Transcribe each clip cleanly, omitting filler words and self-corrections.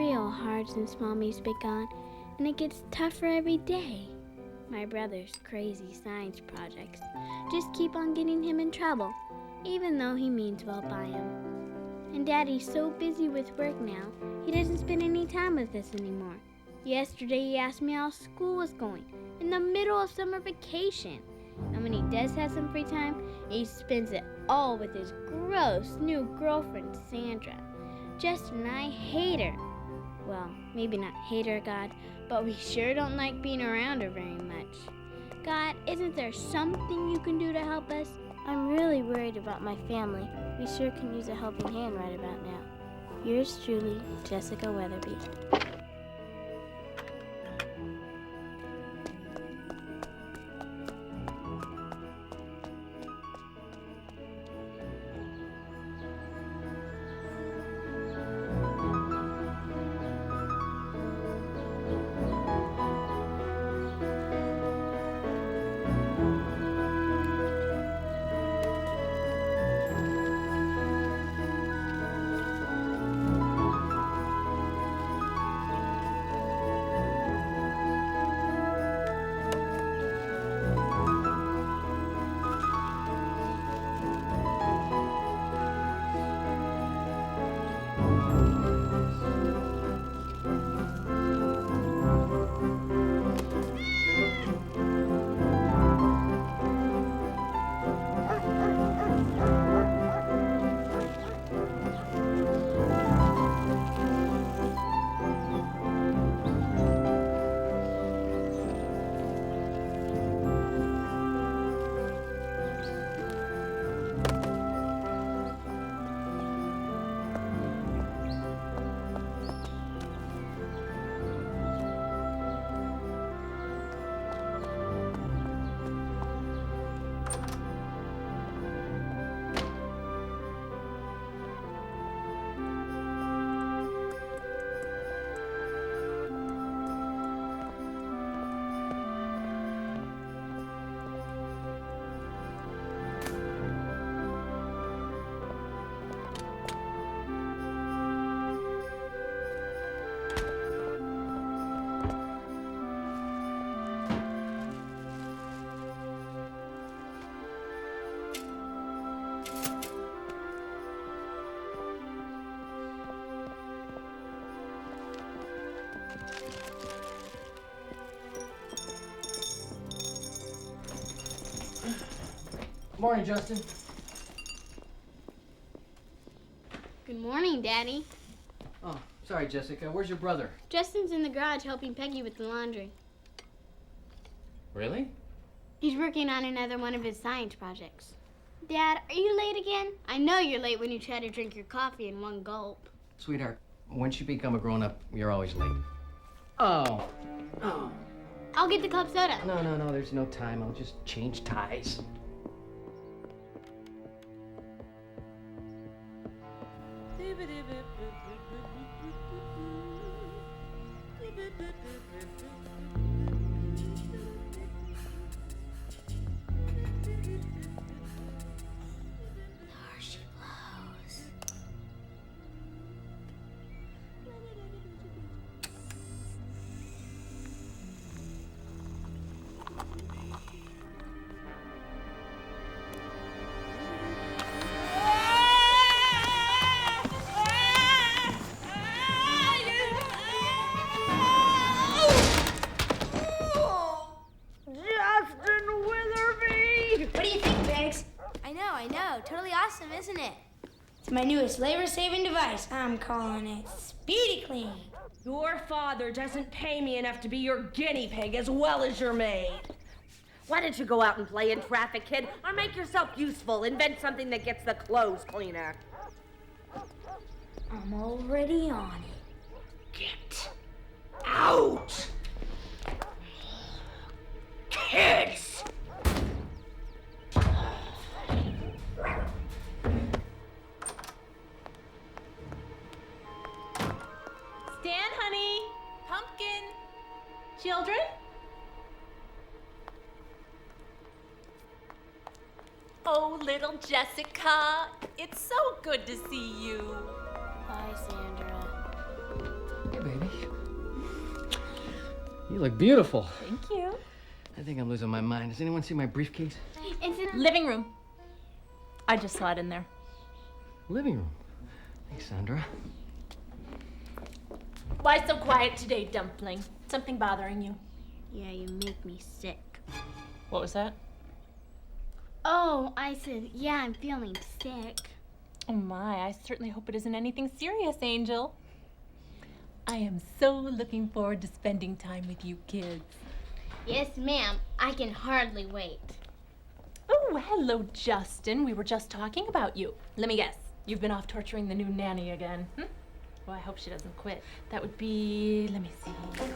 real hard since Mommy's been gone, and it gets tougher every day. My brother's crazy science projects just keep on getting him in trouble, even though he means well by him. And Daddy's so busy with work now, he doesn't spend any time with us anymore. Yesterday he asked me how school was going, in the middle of summer vacation. And when he does have some free time, he spends it all with his gross new girlfriend, Sandra. Justin and I hate her. Well, maybe not hate her, God, but we sure don't like being around her very much. God, isn't there something you can do to help us? I'm really worried about my family. We sure can use a helping hand right about now. Yours truly, Jessica Weatherby. Morning, Justin. Good morning, Daddy. Oh, sorry, Jessica. Where's your brother? Justin's in the garage helping Peggy with the laundry. Really? He's working on another one of his science projects. Dad, are you late again? I know you're late when you try to drink your coffee in one gulp. Sweetheart, once you become a grown-up, you're always late. Oh. I'll get the club soda. No, there's no time. I'll just change ties. Totally awesome, isn't it? It's my newest labor-saving device. I'm calling it Speedy Clean. Your father doesn't pay me enough to be your guinea pig as well as your maid. Why don't you go out and play in traffic, kid, or make yourself useful? Invent something that gets the clothes cleaner. I'm already on it. Get out! Kids! Stan, honey. Pumpkin. Children? Oh, little Jessica. It's so good to see you. Bye, Sandra. honey. You look beautiful. Thank you. I think I'm losing my mind. Does anyone see my briefcase? It's in Living room. I just saw it in there. Living room. Thanks, Sandra. Why so quiet today, Dumpling? Something bothering you? Yeah, you make me sick. What was that? Oh, I said, yeah, I'm feeling sick. Oh my, I certainly hope it isn't anything serious, Angel. I am so looking forward to spending time with you kids. Yes, ma'am. I can hardly wait. Oh, hello, Justin. We were just talking about you. Let me guess. You've been off torturing the new nanny again. Well, I hope she doesn't quit. That would be, let me see,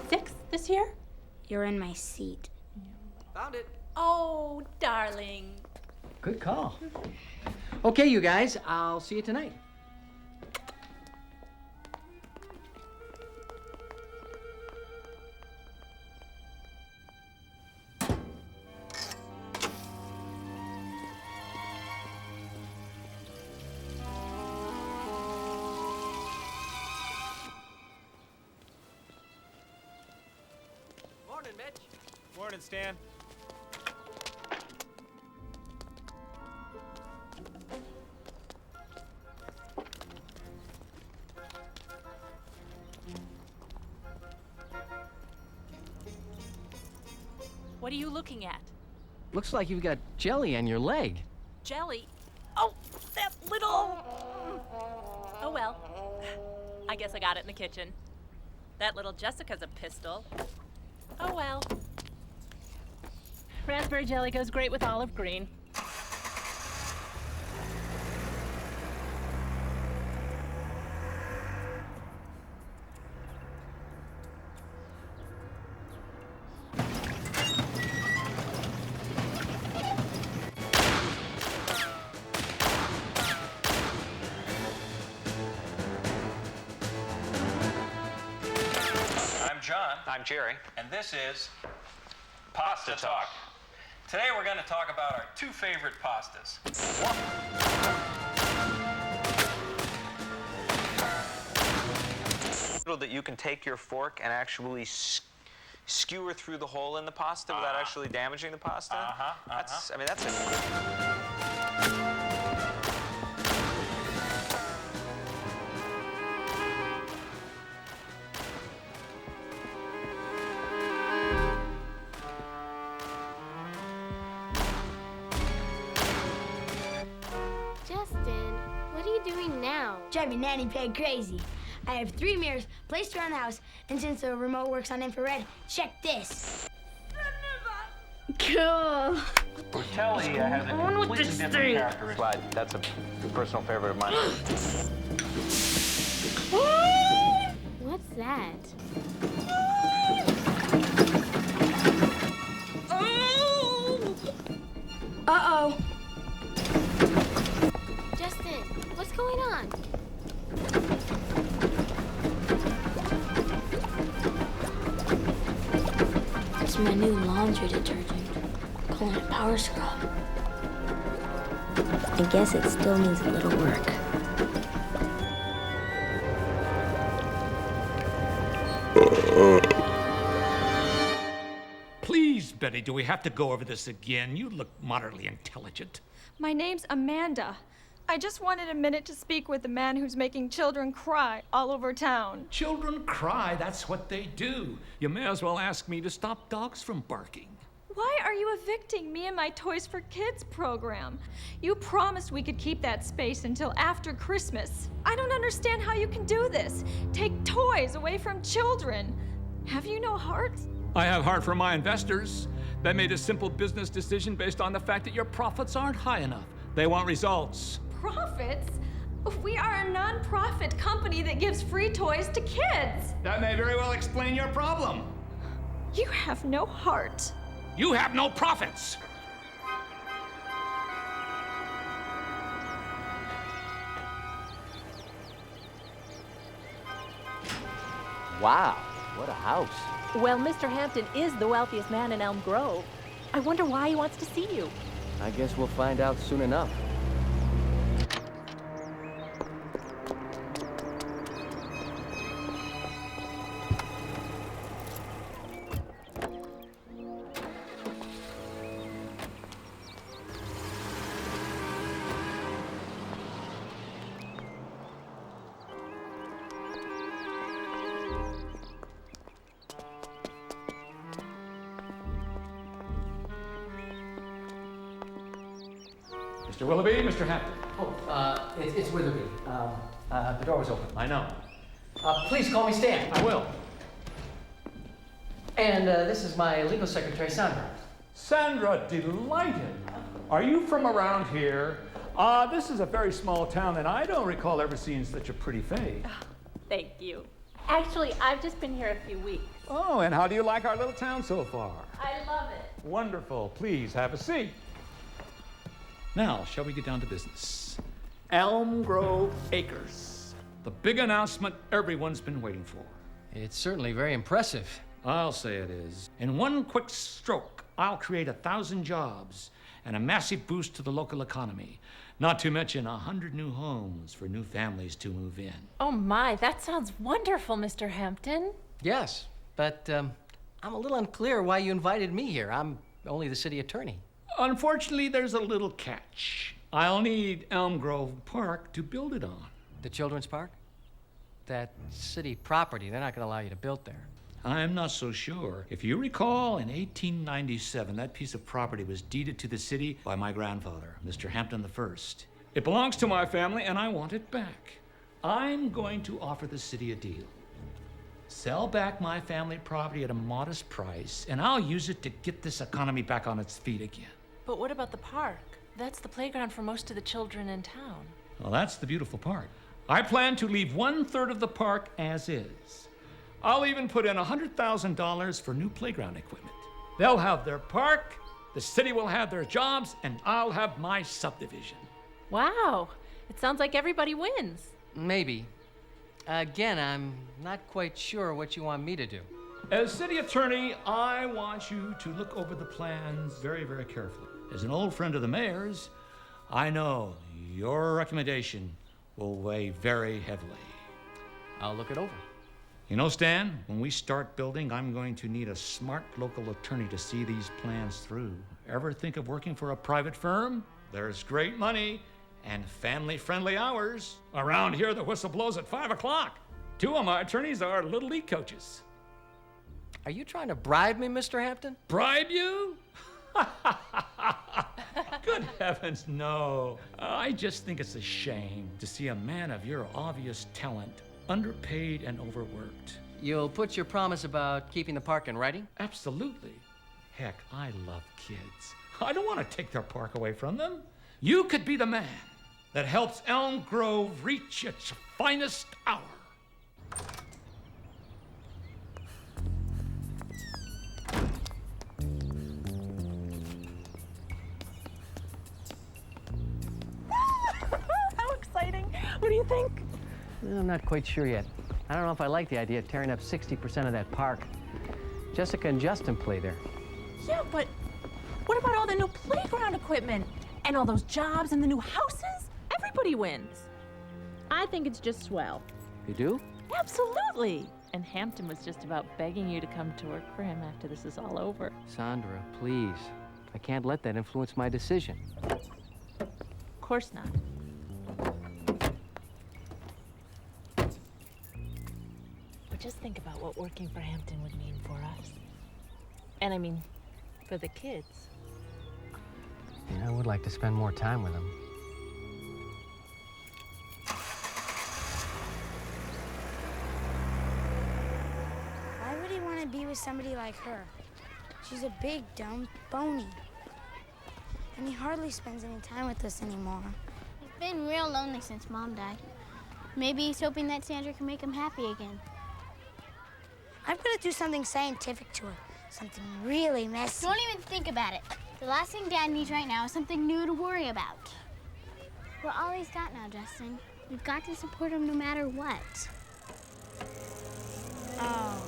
6 this year? You're in my seat. Found it. Oh, darling. Good call. Okay, you guys, I'll see you tonight. Morning, Mitch. Morning, Stan. What are you looking at? Looks like you've got jelly on your leg. Jelly? Oh, that little... Oh, well. I guess I got it in the kitchen. That little Jessica's a pistol. Oh, well. Raspberry jelly goes great with olive green. I'm John. I'm Jerry. And this is Pasta Talk. Today we're going to talk about our 2 favorite pastas. That you can take your fork and actually skewer through the hole in the pasta without actually damaging the pasta. That's, I mean, that's a... Justin, what are you doing now? Driving Nanny Peg crazy. I have 3 mirrors placed around the house, and since the remote works on infrared, check this. Cool. Telly has a completely different characteristic. Slide. That's a personal favorite of mine. What's that? Uh-oh. Justin, what's going on? It's my new laundry detergent. Calling it Power Scrub. I guess it still needs a little work. Please, Betty, do we have to go over this again? You look moderately intelligent. My name's Amanda. I just wanted a minute to speak with the man who's making children cry all over town. Children cry, that's what they do. You may as well ask me to stop dogs from barking. Why are you evicting me and my Toys for Kids program? You promised we could keep that space until after Christmas. I don't understand how you can do this. Take toys away from children. Have you no heart? I have heart for my investors. They made a simple business decision based on the fact that your profits aren't high enough. They want results. Profits? We are a non-profit company that gives free toys to kids. That may very well explain your problem. You have no heart. You have no profits. Wow, what a house. Well, Mr. Hampton is the wealthiest man in Elm Grove. I wonder why he wants to see you. I guess we'll find out soon enough. Mr. Willoughby, Mr. Hampton. Oh, it's Witherby. The door was open. I know. Please call me Stan. I will. And this is my legal secretary, Sandra. Sandra, delighted. Are you from around here? This is a very small town, and I don't recall ever seeing such a pretty face. Thank you. Actually, I've just been here a few weeks. Oh, and how do you like our little town so far? I love it. Wonderful. Please have a seat. Now, shall we get down to business? Elm Grove Acres. The big announcement everyone's been waiting for. It's certainly very impressive. I'll say it is. In one quick stroke, I'll create 1,000 jobs and a massive boost to the local economy. Not to mention 100 new homes for new families to move in. Oh my, that sounds wonderful, Mr. Hampton. Yes, but I'm a little unclear why you invited me here. I'm only the city attorney. Unfortunately, there's a little catch. I'll need Elm Grove Park to build it on. The Children's Park? That city property, they're not going to allow you to build there. I'm not so sure. If you recall, in 1897, that piece of property was deeded to the city by my grandfather, Mr. Hampton I. It belongs to my family, and I want it back. I'm going to offer the city a deal. Sell back my family property at a modest price, and I'll use it to get this economy back on its feet again. But what about the park? That's the playground for most of the children in town. Well, that's the beautiful part. I plan to leave 1/3 of the park as is. I'll even put in $100,000 for new playground equipment. They'll have their park, the city will have their jobs, and I'll have my subdivision. Wow, it sounds like everybody wins. Maybe. Again, I'm not quite sure what you want me to do. As city attorney, I want you to look over the plans very, very carefully. As an old friend of the mayor's, I know your recommendation will weigh very heavily. I'll look it over. You know, Stan, when we start building, I'm going to need a smart local attorney to see these plans through. Ever think of working for a private firm? There's great money and family-friendly hours. Around here, the whistle blows at 5 o'clock. 2 of my attorneys are Little League coaches. Are you trying to bribe me, Mr. Hampton? Bribe you? Good heavens, no. I just think it's a shame to see a man of your obvious talent underpaid and overworked. You'll put your promise about keeping the park in writing? Absolutely. Heck, I love kids. I don't want to take their park away from them. You could be the man that helps Elm Grove reach its finest hour. How exciting. What do you think? I'm not quite sure yet. I don't know if I like the idea of tearing up 60% of that park. Jessica and Justin play there. Yeah, but what about all the new playground equipment? And all those jobs and the new houses? Everybody wins. I think it's just swell. You do? Absolutely. And Hampton was just about begging you to come to work for him after this is all over. Sandra, please. I can't let that influence my decision. Of course not. But just think about what working for Hampton would mean for us. And I mean, for the kids. Yeah, I would like to spend more time with them. Why would he want to be with somebody like her? She's a big, dumb bony. And he hardly spends any time with us anymore. He's been real lonely since Mom died. Maybe he's hoping that Sandra can make him happy again. I'm gonna do something scientific to her. Something really messy. Don't even think about it. The last thing Dad needs right now is something new to worry about. We're all he's got now, Justin. We've got to support him no matter what. Oh,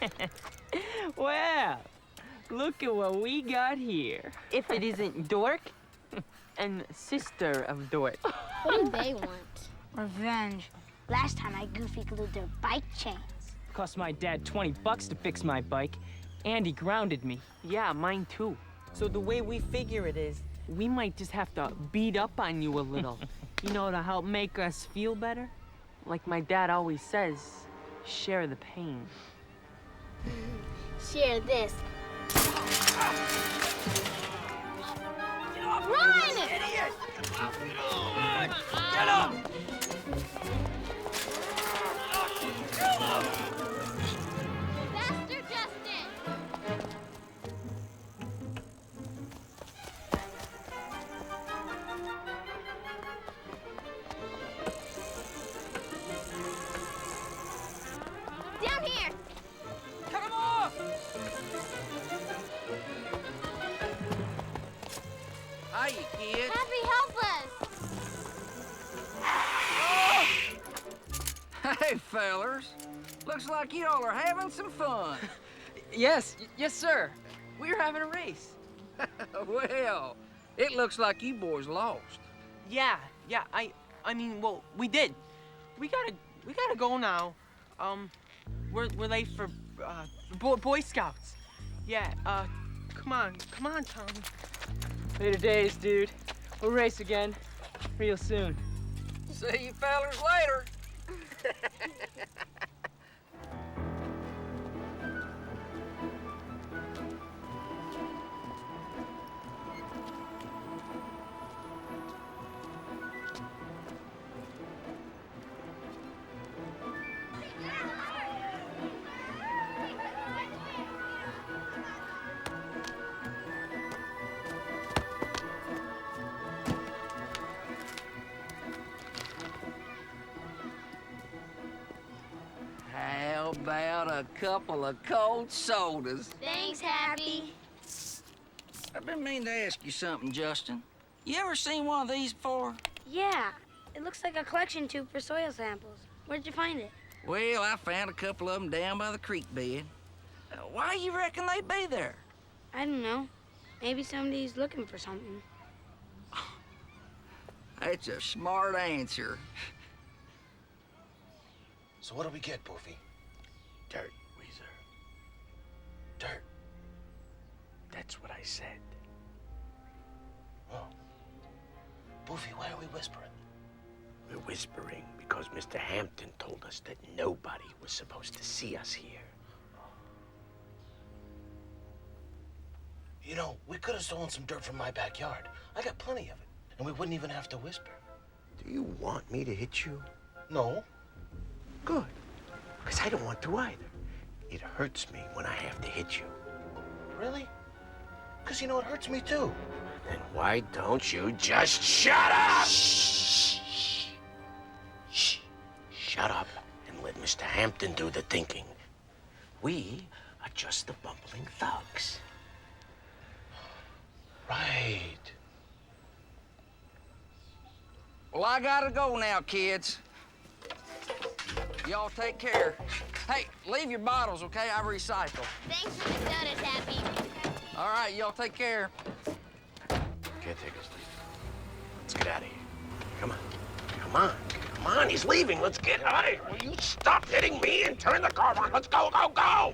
no. Well, look at what we got here. If it isn't Dork and sister of Dork. What do they want? Revenge. Last time I goofy glued their bike chains. Cost my dad $20 to fix my bike, and he grounded me. Yeah, mine too. So the way we figure it is, we might just have to beat up on you a little, you know, to help make us feel better. Like my dad always says, share the pain. Share this. Run! Idiot! Get up! Faster, Justin! Down here! Cut him off! Hiya, kid. Happy, help us! Hey, fellers. Looks like y'all are having some fun. Yes, sir. We were having a race. Well, it looks like you boys lost. Yeah, I mean, well, we did. We gotta go now. We're late for Boy Scouts. Yeah, come on, Tommy. Later days, dude. We'll race again, real soon. See you fellers later. How about a couple of cold sodas? Thanks, Happy. I've been meaning to ask you something, Justin. You ever seen one of these before? Yeah, it looks like a collection tube for soil samples. Where'd you find it? Well, I found a couple of them down by the creek bed. Why you reckon they'd be there? I don't know. Maybe somebody's looking for something. That's a smart answer. So what do we get, Boofy? Dirt, Weezer. Dirt. That's what I said. Oh. Boofy, why are we whispering? We're whispering because Mr. Hampton told us that nobody was supposed to see us here. You know, we could have stolen some dirt from my backyard. I got plenty of it, and we wouldn't even have to whisper. Do you want me to hit you? No. Good. Because I don't want to either. It hurts me when I have to hit you. Really? Because, you know, it hurts me, too. Then why don't you just shut up? Shh. Shh. Shut up and let Mr. Hampton do the thinking. We are just the bumbling thugs. Right. Well, I gotta go now, kids. Y'all take care. Hey, leave your bottles, okay? I recycle. Thanks for the sodas, Happy. All right, y'all take care. Caretaker's leaving. Let's get out of here. Come on. Come on. Come on, he's leaving. Let's get out of here. Will you stop hitting me and turn the car on? Let's go, go, go!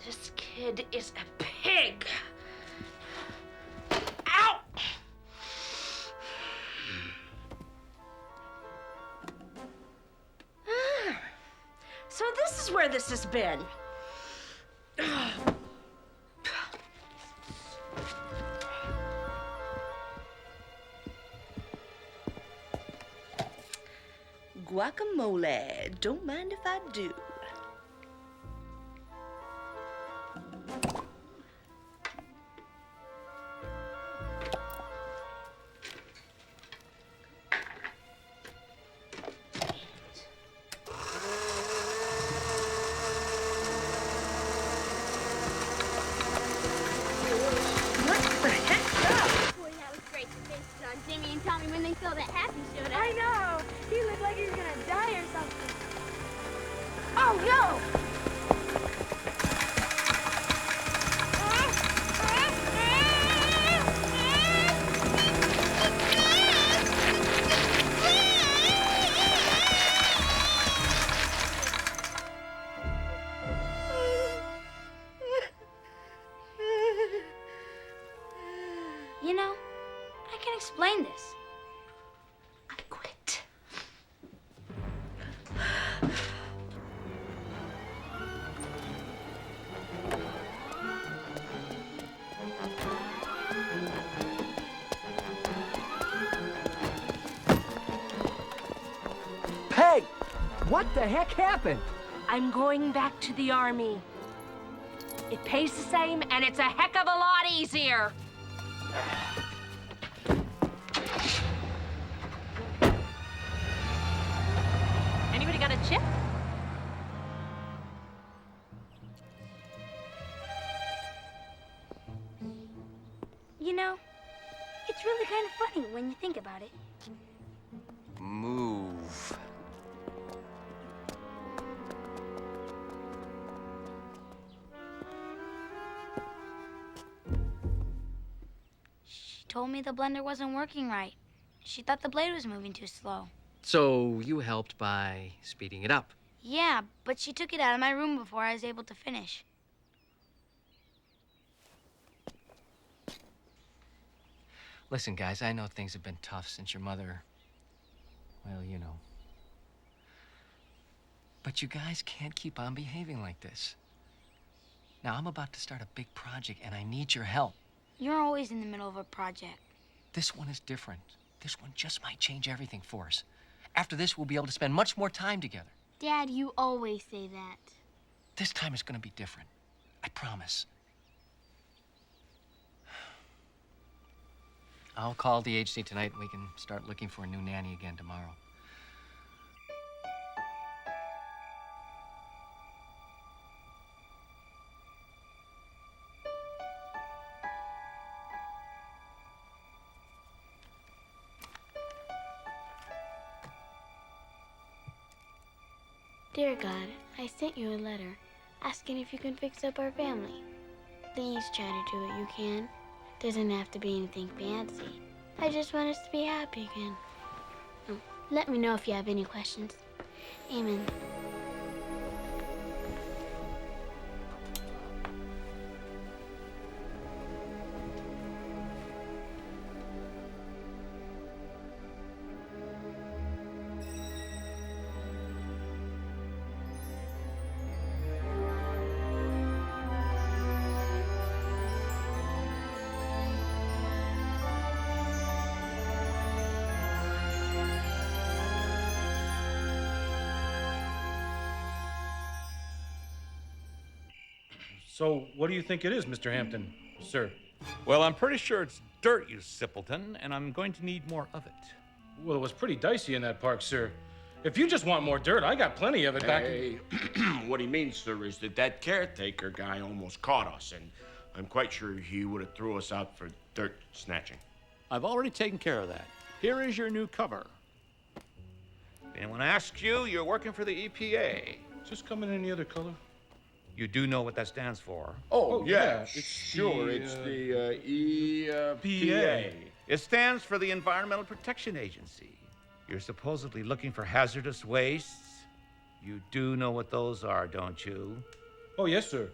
This kid is a pig. Ow! So this is where this has been. Guacamole. Don't mind if I do. What the heck happened? I'm going back to the army. It pays the same, and it's a heck of a lot easier. Anybody got a chip? You know, it's really kind of funny when you think about it. Move. She told me the blender wasn't working right. She thought the blade was moving too slow. So you helped by speeding it up. Yeah, but she took it out of my room before I was able to finish. Listen, guys, I know things have been tough since your mother, well, you know. But you guys can't keep on behaving like this. Now, I'm about to start a big project, and I need your help. You're always in the middle of a project. This one is different. This one just might change everything for us. After this, we'll be able to spend much more time together. Dad, you always say that. This time it's gonna be different. I promise. I'll call DHC tonight and we can start looking for a new nanny again tomorrow. Dear God, I sent you a letter asking if you can fix up our family. Please try to do what you can. Doesn't have to be anything fancy. I just want us to be happy again. Oh, let me know if you have any questions. Amen. So, what do you think it is, Mr. Hampton, sir? Well, I'm pretty sure it's dirt, you simpleton, and I'm going to need more of it. Well, it was pretty dicey in that park, sir. If you just want more dirt, I got plenty of it back. Hey, what he means, sir, is that caretaker guy almost caught us, and I'm quite sure he would have threw us out for dirt snatching. I've already taken care of that. Here is your new cover. If anyone asks you, you're working for the EPA. Just come in any other color. You do know what that stands for? Oh, yeah, it's sure. the, It's the EPA. It stands for the Environmental Protection Agency. You're supposedly looking for hazardous wastes. You do know what those are, don't you? Oh, yes, sir.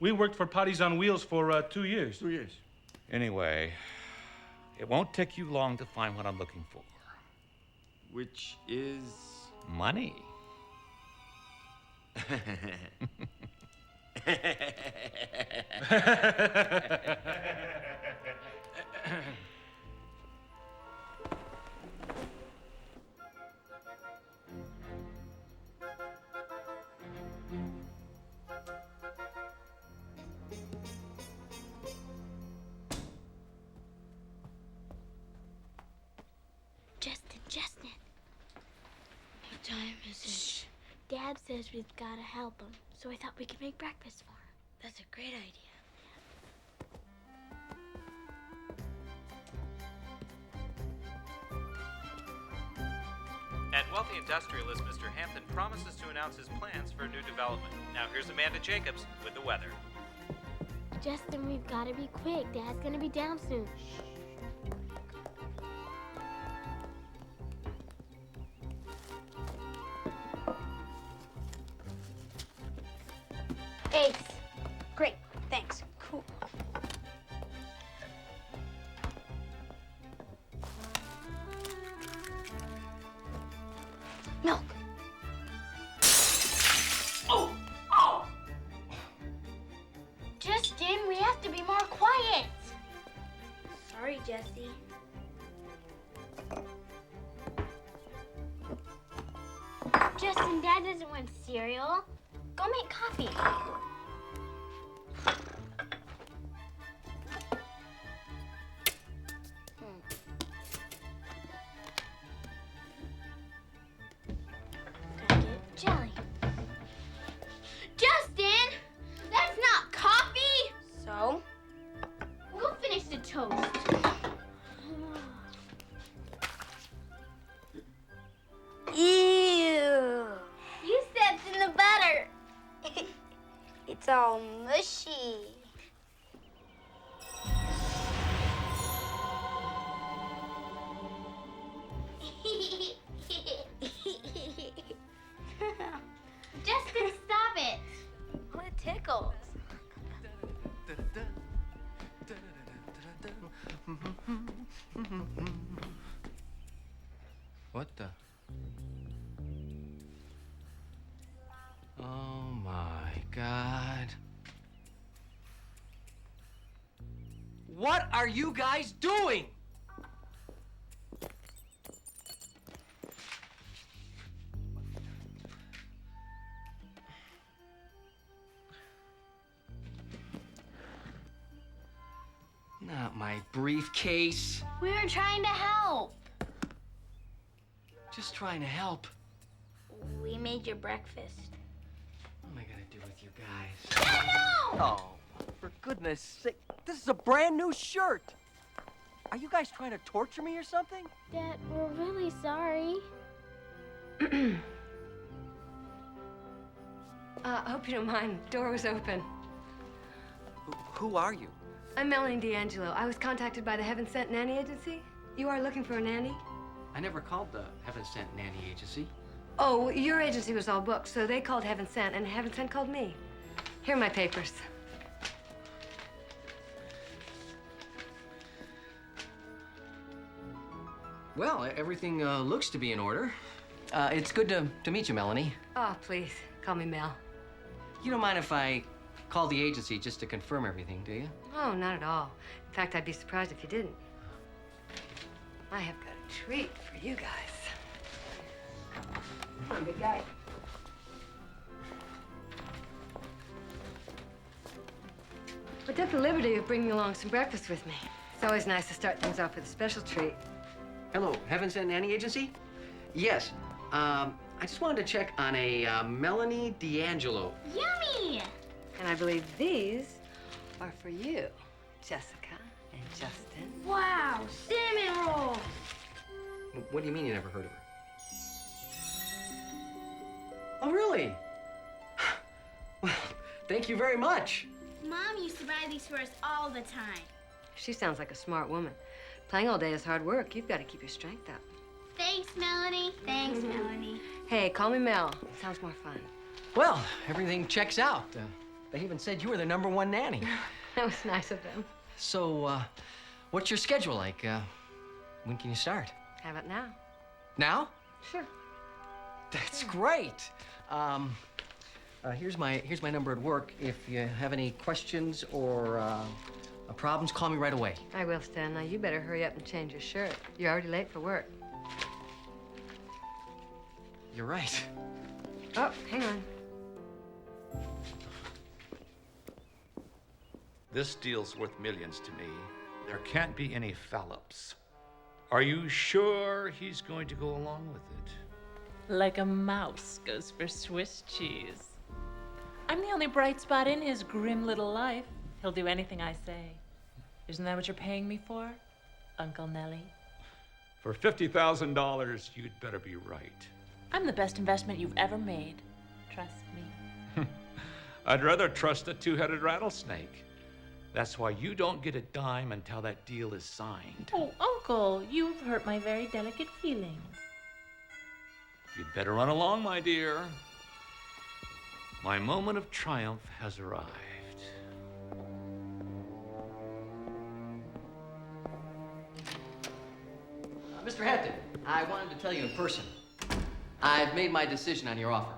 We worked for Potties on Wheels for 2 years. 2 years. Anyway, it won't take you long to find what I'm looking for. Which is... Money. Justin. What time is it? Shh. Dad says we've got to help him, so I thought we could make breakfast for him. That's a great idea. At Wealthy Industrialist, Mr. Hampton promises to announce his plans for a new development. Now here's Amanda Jacobs with the weather. Justin, we've got to be quick. Dad's going to be down soon. Ace. Great, thanks. Cool. Milk. Oh! Justin, we have to be more quiet. Sorry, Jesse. Justin, Dad doesn't want cereal. Go make coffee. Gotta get jelly. Justin! That's not coffee! So? Go finish the toast. Ew! You stepped in the butter. It's all mushy. Justin, stop it. Oh, it tickles. What the? Oh my God. What are you guys doing? Not my briefcase. We were trying to help. Just trying to help. We made your breakfast. What am I gonna do with you guys? No! Oh, for goodness sake. This is a brand new shirt. Are you guys trying to torture me or something? Dad, we're really sorry. Hope you don't mind. Door was open. Who are you? I'm Melanie D'Angelo. I was contacted by the Heaven Sent Nanny Agency. You are looking for a nanny? I never called the Heaven Sent Nanny Agency. Oh, your agency was all booked, so they called Heaven Sent, and Heaven Sent called me. Here are my papers. Well, everything looks to be in order. It's good to meet you, Melanie. Oh, please, call me Mel. You don't mind if I call the agency just to confirm everything, do you? Oh, not at all. In fact, I'd be surprised if you didn't. I have got a treat for you guys. Come on, big guy. I took the liberty of bringing along some breakfast with me. It's always nice to start things off with a special treat. Hello, Heaven Sent Nanny Agency? Yes. I just wanted to check on a Melanie D'Angelo. Yummy! And I believe these are for you, Jessica and Justin. Wow, cinnamon rolls! What do you mean you never heard of her? Oh, really? Well, thank you very much. Mom used to buy these for us all the time. She sounds like a smart woman. Playing all day is hard work. You've got to keep your strength up. Thanks, Melanie. Thanks, Melanie. Hey, call me Mel. It sounds more fun. Well, everything checks out. They even said you were the #1 nanny. That was nice of them. So, what's your schedule like? When can you start? How about now? Now? Sure. That's great. Here's my number at work. If you have any questions or problems, call me right away. I will, Stan. Now, you better hurry up and change your shirt. You're already late for work. You're right. Oh, hang on. This deal's worth millions to me. There can't be any foul-ups. Are you sure he's going to go along with it? Like a mouse goes for Swiss cheese. I'm the only bright spot in his grim little life. He'll do anything I say. Isn't that what you're paying me for, Uncle Nellie? For $50,000, you'd better be right. I'm the best investment you've ever made. Trust me. I'd rather trust a two-headed rattlesnake. That's why you don't get a dime until that deal is signed. Oh, Uncle, you've hurt my very delicate feelings. You'd better run along, my dear. My moment of triumph has arrived. Mr. Hampton, I wanted to tell you in person. I've made my decision on your offer.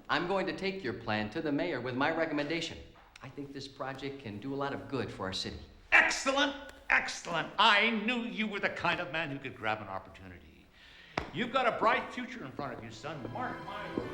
I'm going to take your plan to the mayor with my recommendation. I think this project can do a lot of good for our city. Excellent, excellent. I knew you were the kind of man who could grab an opportunity. You've got a bright future in front of you, son. Mark my words.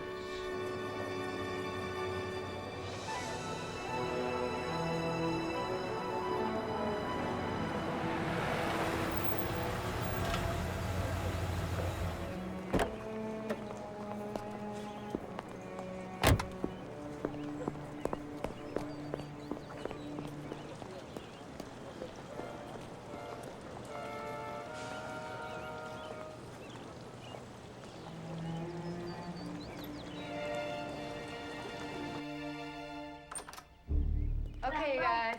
Okay, you guys.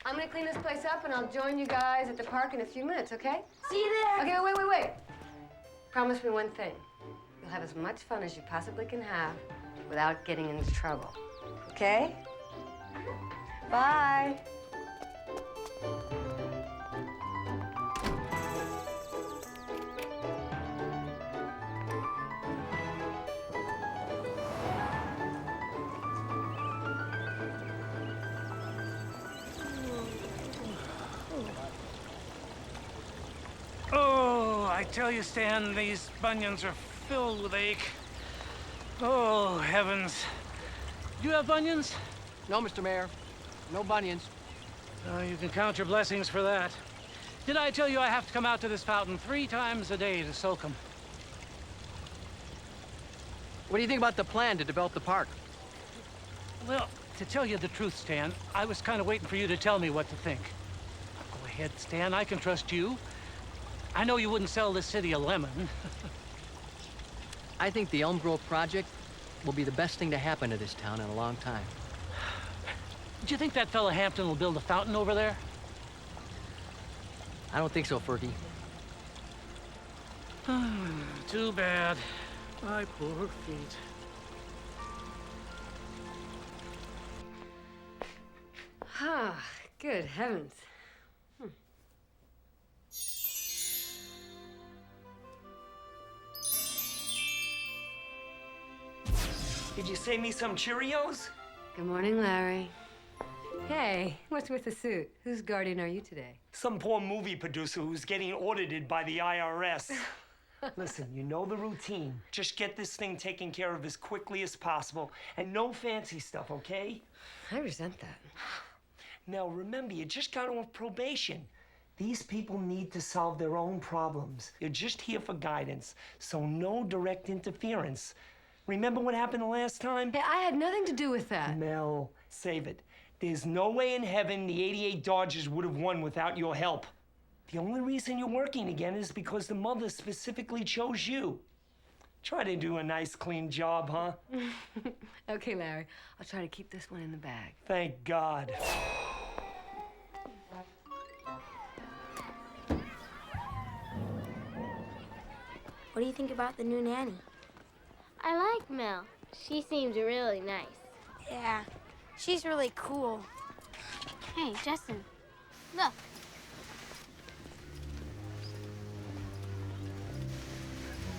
I'm gonna clean this place up and I'll join you guys at the park in a few minutes, okay? See you there. Okay, wait. Promise me one thing. You'll have as much fun as you possibly can have without getting into trouble. Okay? Bye. Oh, I tell you, Stan, these bunions are filled with ache. Oh, heavens. Do you have bunions? No, Mr. Mayor. No bunions. Oh, you can count your blessings for that. Did I tell you I have to come out to this fountain 3 times a day to soak them? What do you think about the plan to develop the park? Well, to tell you the truth, Stan, I was kind of waiting for you to tell me what to think. Go ahead, Stan, I can trust you. I know you wouldn't sell this city a lemon. I think the Elm Grove project will be the best thing to happen to this town in a long time. Do you think that fella Hampton will build a fountain over there? I don't think so, Fergie. Too bad. My poor feet. Ah, good heavens. Did you save me some Cheerios? Good morning, Larry. Hey, what's with the suit? Whose guardian are you today? Some poor movie producer who's getting audited by the IRS. Listen, you know the routine. Just get this thing taken care of as quickly as possible, and no fancy stuff, okay? I resent that. Now, remember, you just got off probation. These people need to solve their own problems. They're just here for guidance, so no direct interference. Remember what happened the last time? Hey, I had nothing to do with that. Mel, save it. There's no way in heaven the 88 Dodgers would have won without your help. The only reason you're working again is because the mother specifically chose you. Try to do a nice, clean job, huh? Okay, Larry. I'll try to keep this one in the bag. Thank God. What do you think about the new nanny? I like Mel. She seems really nice. Yeah, she's really cool. Hey, Justin, look.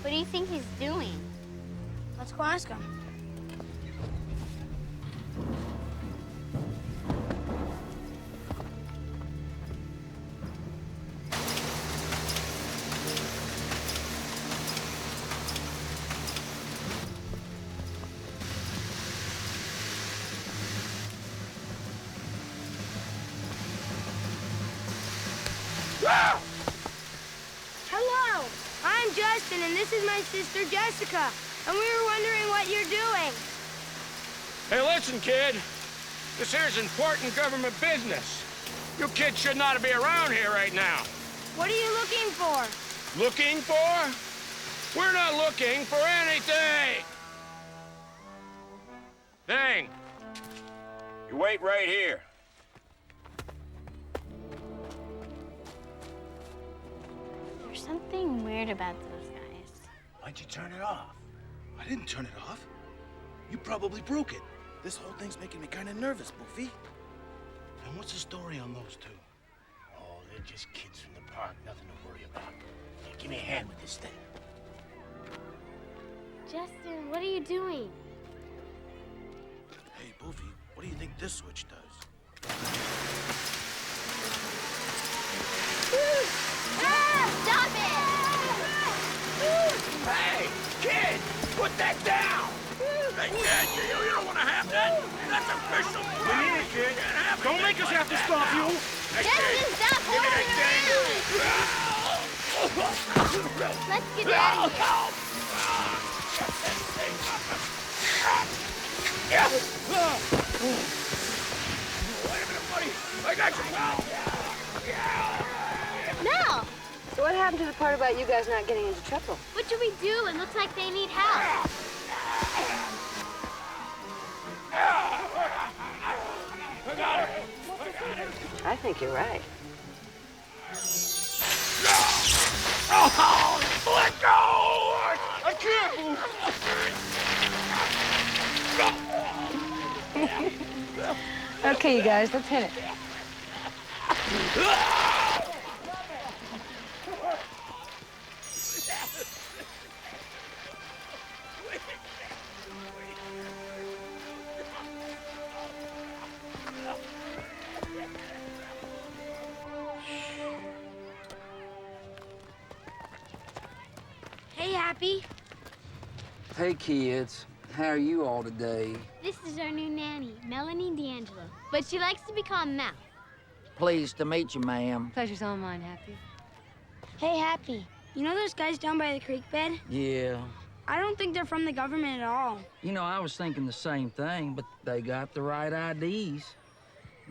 What do you think he's doing? Let's go ask him. Hello, I'm Justin, and this is my sister Jessica, and we were wondering what you're doing. Hey, listen, kid. This here's important government business. You kids should not be around here right now. What are you looking for? Looking for? We're not looking for anything. Thing. You wait right here. There's something weird about those guys. Why'd you turn it off? I didn't turn it off. You probably broke it. This whole thing's making me kind of nervous, Boofy. And what's the story on those two? Oh, they're just kids from the park. Nothing to worry about. Here, give me a hand with this thing. Justin, what are you doing? Hey, Boofy, what do you think this switch does? Ah! Stop it! Put that down! Hey, Dad, you don't want to have that. That's official property. We need it, kid. Don't make us have to stop you. Justin, stop holding around! Let's get out of here. Wait a minute, buddy. I got you, pal. Mel! So what happened to the part about you guys not getting into trouble? What should we do? It looks like they need help. I think you're right. Oh, let go! I can't move. Okay, you guys, let's hit it. Hey, Happy. Hey, kids. How are you all today? This is our new nanny, Melanie D'Angelo. But she likes to be called Mel. Pleased to meet you, ma'am. Pleasure's all mine, Happy. Hey, Happy. You know those guys down by the creek bed? Yeah. I don't think they're from the government at all. You know, I was thinking the same thing, but they got the right IDs.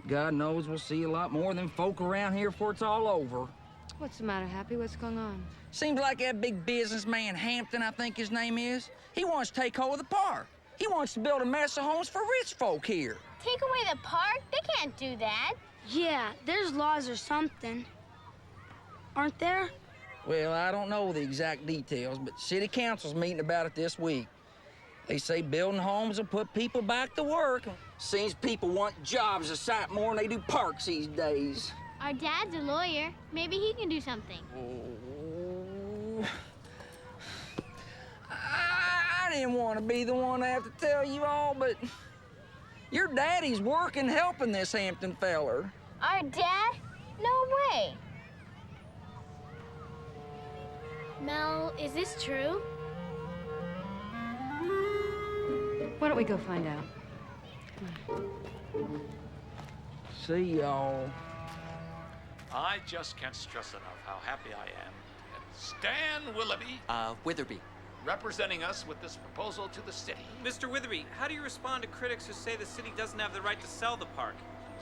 God knows we'll see a lot more than folk around here before it's all over. What's the matter, Happy? What's going on? Seems like that big businessman Hampton, I think his name is, he wants to take hold of the park. He wants to build a mess of homes for rich folk here. Take away the park? They can't do that. Yeah, there's laws or something. Aren't there? Well, I don't know the exact details, but city council's meeting about it this week. They say building homes will put people back to work. Seems people want jobs a sight more than they do parks these days. Our dad's a lawyer. Maybe he can do something. I didn't want to be the one to have to tell you all, but your daddy's working helping this Hampton feller. Our dad? No way. Mel, is this true? Why don't we go find out? See y'all. I just can't stress enough how happy I am that Stan Willoughby, Witherby. representing us with this proposal to the city. Mr. Witherby, how do you respond to critics who say the city doesn't have the right to sell the park?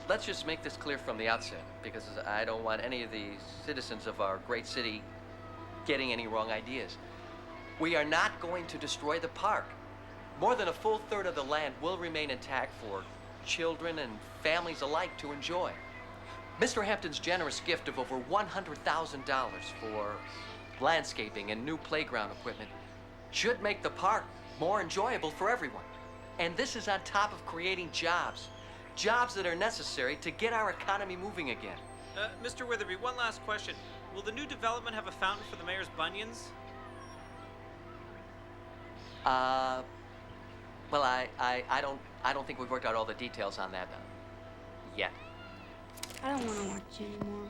Let's just make this clear from the outset, because I don't want any of the citizens of our great city getting any wrong ideas. We are not going to destroy the park. More than a full third of the land will remain intact for children and families alike to enjoy. Mr. Hampton's generous gift of over $100,000 for landscaping and new playground equipment should make the park more enjoyable for everyone. And this is on top of creating jobs. Jobs that are necessary to get our economy moving again. Mr. Witherby, one last question. Will the new development have a fountain for the mayor's bunions? Well, I don't think we've worked out all the details on that yet. I don't want to watch anymore.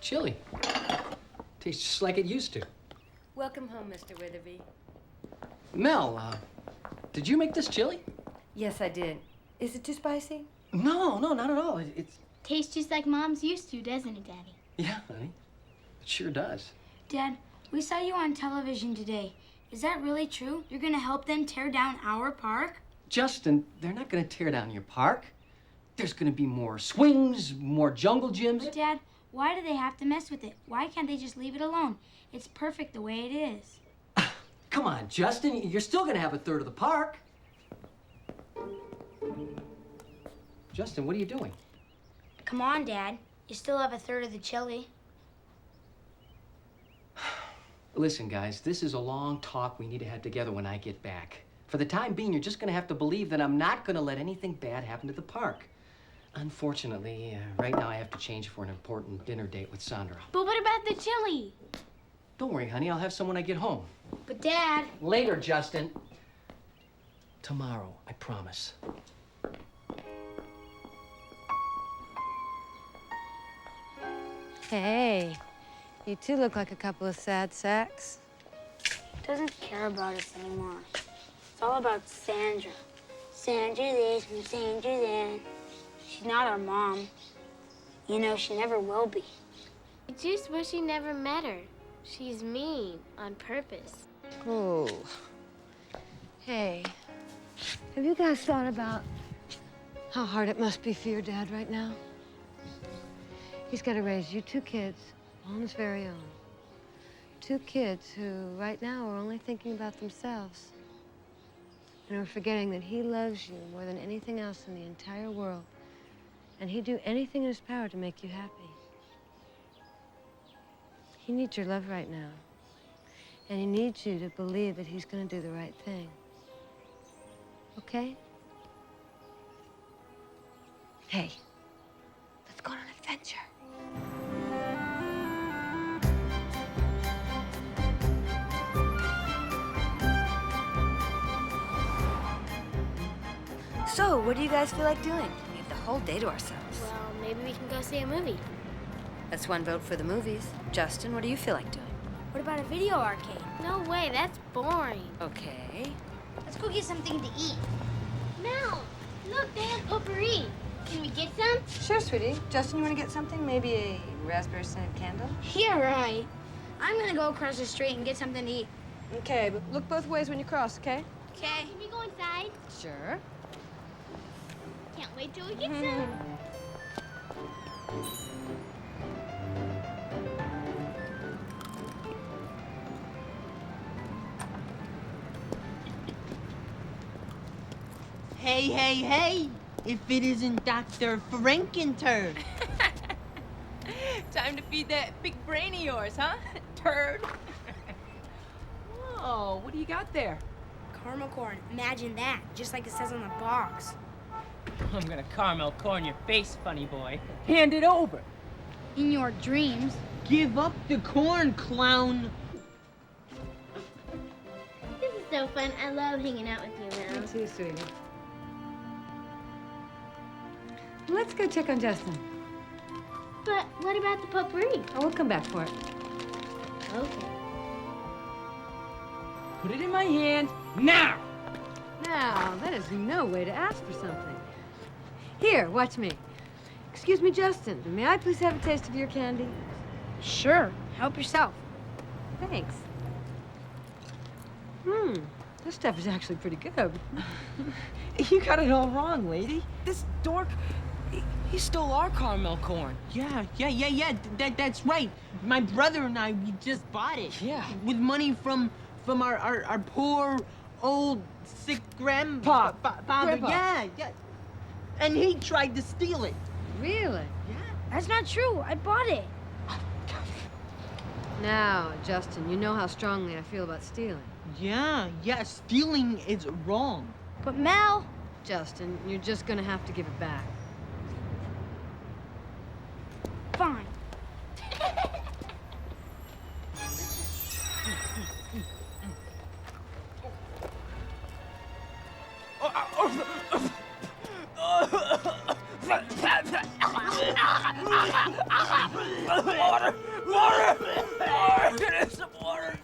Chili. Tastes just like it used to. Welcome home, Mr. Witherby. Mel, did you make this chili? Yes, I did. Is it too spicy? No, not at all. It's... Tastes just like Mom's used to, doesn't it, Daddy? Yeah, honey. It sure does. Dad, we saw you on television today. Is that really true? You're gonna help them tear down our park? Justin, they're not gonna tear down your park. There's gonna be more swings, more jungle gyms. But Dad, Why do they have to mess with it? Why can't they just leave it alone? It's perfect the way it is. Come on, Justin, you're still gonna have a third of the park. Justin, what are you doing? Come on, Dad. You still have a third of the chili. Listen, guys, this is a long talk we need to have together when I get back. For the time being, you're just gonna have to believe that I'm not gonna let anything bad happen to the park. Unfortunately, right now I have to change for an important dinner date with Sandra. But what about the chili? Don't worry, honey, I'll have some when I get home. But Dad... Later, Justin. Tomorrow, I promise. Hey, you two look like a couple of sad sacks. doesn't care about us anymore. It's all about Sandra. Sandra this and Sandra that. She's not our mom. You know, she never will be. I just wish he never met her. She's mean on purpose. Oh. Hey, have you guys thought about how hard it must be for your dad right now? He's got to raise you two kids on his very own. Two kids who right now are only thinking about themselves and are forgetting that he loves you more than anything else in the entire world. And he'd do anything in his power to make you happy. He needs your love right now. And he needs you to believe that he's going to do the right thing. Okay? Hey, let's go on an adventure. So, what do you guys feel like doing? We have the whole day to ourselves. Well, maybe we can go see a movie. That's one vote for the movies. Justin, what do you feel like doing? What about a video arcade? No way, that's boring. Okay. Let's go get something to eat. Mel, look, they have potpourri. Can we get some? Sure, sweetie. Justin, you want to get something? Maybe a raspberry scented candle? Yeah, right. I'm gonna go across the street and get something to eat. Okay, but look both ways when you cross, okay? Okay. Can we go inside? Sure. Can't wait till we get some. Hey, hey, hey! If it isn't Dr. Frankenturd. Time to feed that big brain of yours, huh? Turd. Whoa, what do you got there? Caramel corn. Imagine that, just like it says on the box. I'm gonna caramel corn your face, funny boy. Hand it over. In your dreams. Give up the corn, clown. This is so fun. I love hanging out with you, Mel. Me too, sweetie. Let's go check on Justin. But what about the potpourri? Oh, we'll come back for it. Okay. Put it in my hand now. Now, that is no way to ask for something. Here, watch me. Excuse me, Justin. May I please have a taste of your candy? Sure. Help yourself. Thanks. This stuff is actually pretty good. You got it all wrong, lady. This dork, he stole our caramel corn. Yeah. That's right. My brother and I, we just bought it. Yeah. With money from our poor, old, sick father. Grandpa. Yeah. And he tried to steal it. Really? Yeah. That's not true. I bought it. Now, Justin, you know how strongly I feel about stealing. Yeah, stealing is wrong. But Mel... Justin, you're just gonna have to give it back. Fine. Water! Get some water!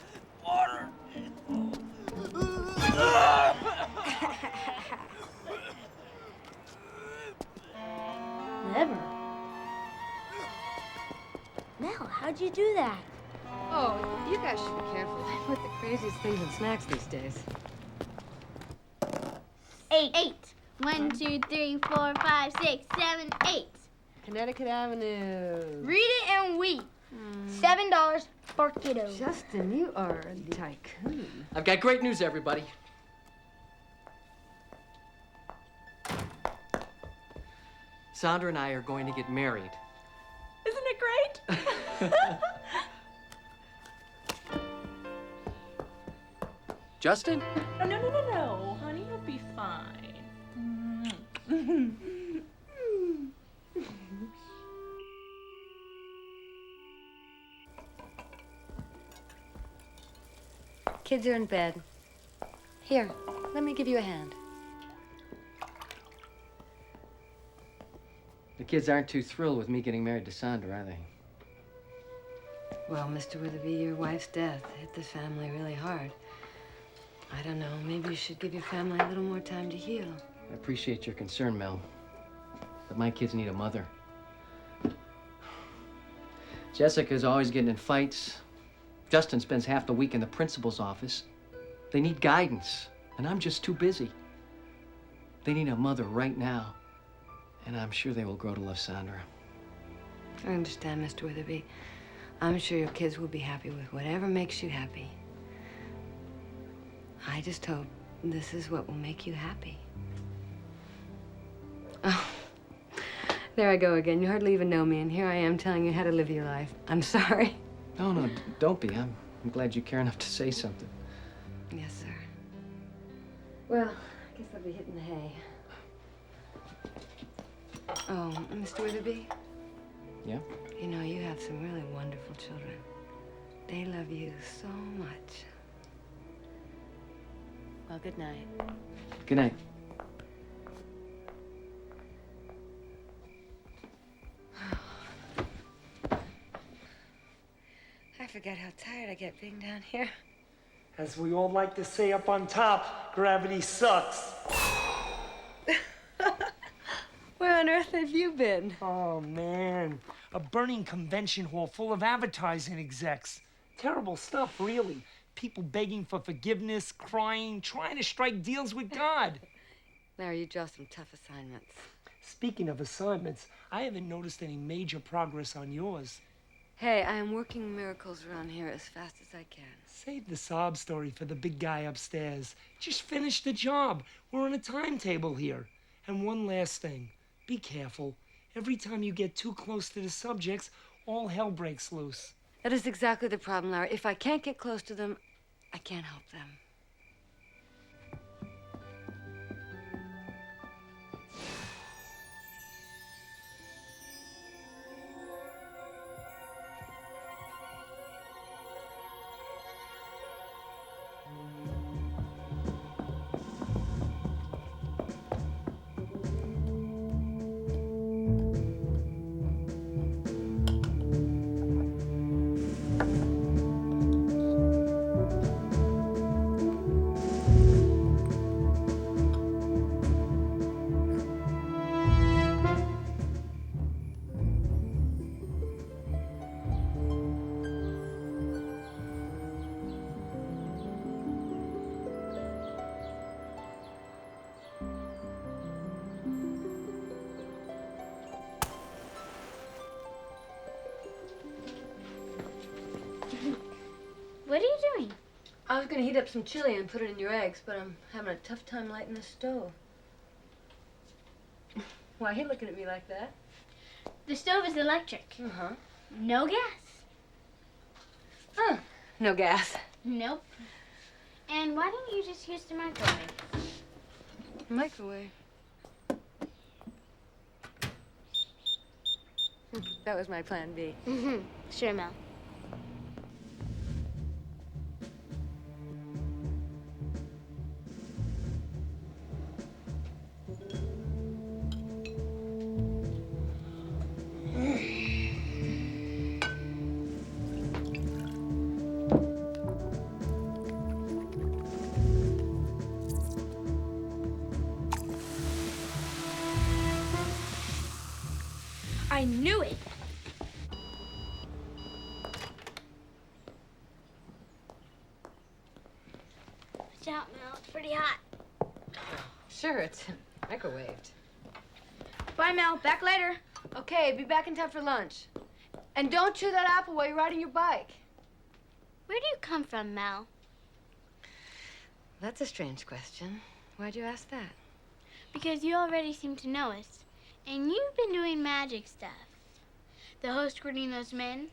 Never. Mel, how'd you do that? Oh, you guys should be careful. They put the craziest things in snacks these days. 8. 1, 2, 3, 4, 5, 6, 7, 8. Connecticut Avenue. Read it and weep. $7 for kiddos. Justin, you are a tycoon. I've got great news, everybody. Sandra and I are going to get married. Isn't it great? Justin? No, honey, you'll be fine. Kids are in bed. Here, let me give you a hand. The kids aren't too thrilled with me getting married to Sandra, are they? Well, Mr. Witherby, your wife's death hit the family really hard. I don't know, maybe you should give your family a little more time to heal. I appreciate your concern, Mel. But my kids need a mother. Jessica's always getting in fights. Justin spends half the week in the principal's office. They need guidance, and I'm just too busy. They need a mother right now, and I'm sure they will grow to love Sandra. I understand, Mr. Witherby. I'm sure your kids will be happy with whatever makes you happy. I just hope this is what will make you happy. Oh, there I go again. You hardly even know me, and here I am telling you how to live your life. I'm sorry. No, don't be. I'm glad you care enough to say something. Yes, sir. Well, I guess I'll be hitting the hay. Oh, Mr. Witherby? Yeah? You know, you have some really wonderful children. They love you so much. Well, good night. Good night. I forget how tired I get being down here. As we all like to say up on top, gravity sucks. Where on earth have you been? Oh, man. A burning convention hall full of advertising execs. Terrible stuff, really. People begging for forgiveness, crying, trying to strike deals with God. Larry, you draw some tough assignments. Speaking of assignments, I haven't noticed any major progress on yours. Hey, I am working miracles around here as fast as I can. Save the sob story for the big guy upstairs. Just finish the job. We're on a timetable here. And one last thing. Be careful. Every time you get too close to the subjects, all hell breaks loose. That is exactly the problem, Larry. If I can't get close to them, I can't help them. What are you doing? I was gonna heat up some chili and put it in your eggs, but I'm having a tough time lighting the stove. Why are you looking at me like that? The stove is electric. Uh-huh. No gas. Huh. No gas. Nope. And why don't you just use the microwave? Microwave? That was my plan B. Mm-hmm. Sure, Mel. I knew it! Watch out, Mel. It's pretty hot. Sure, it's microwaved. Bye, Mel. Back later. Okay, be back in time for lunch. And don't chew that apple while you're riding your bike. Where do you come from, Mel? That's a strange question. Why'd you ask that? Because you already seem to know us. And you've been doing magic stuff. The host recruiting those men.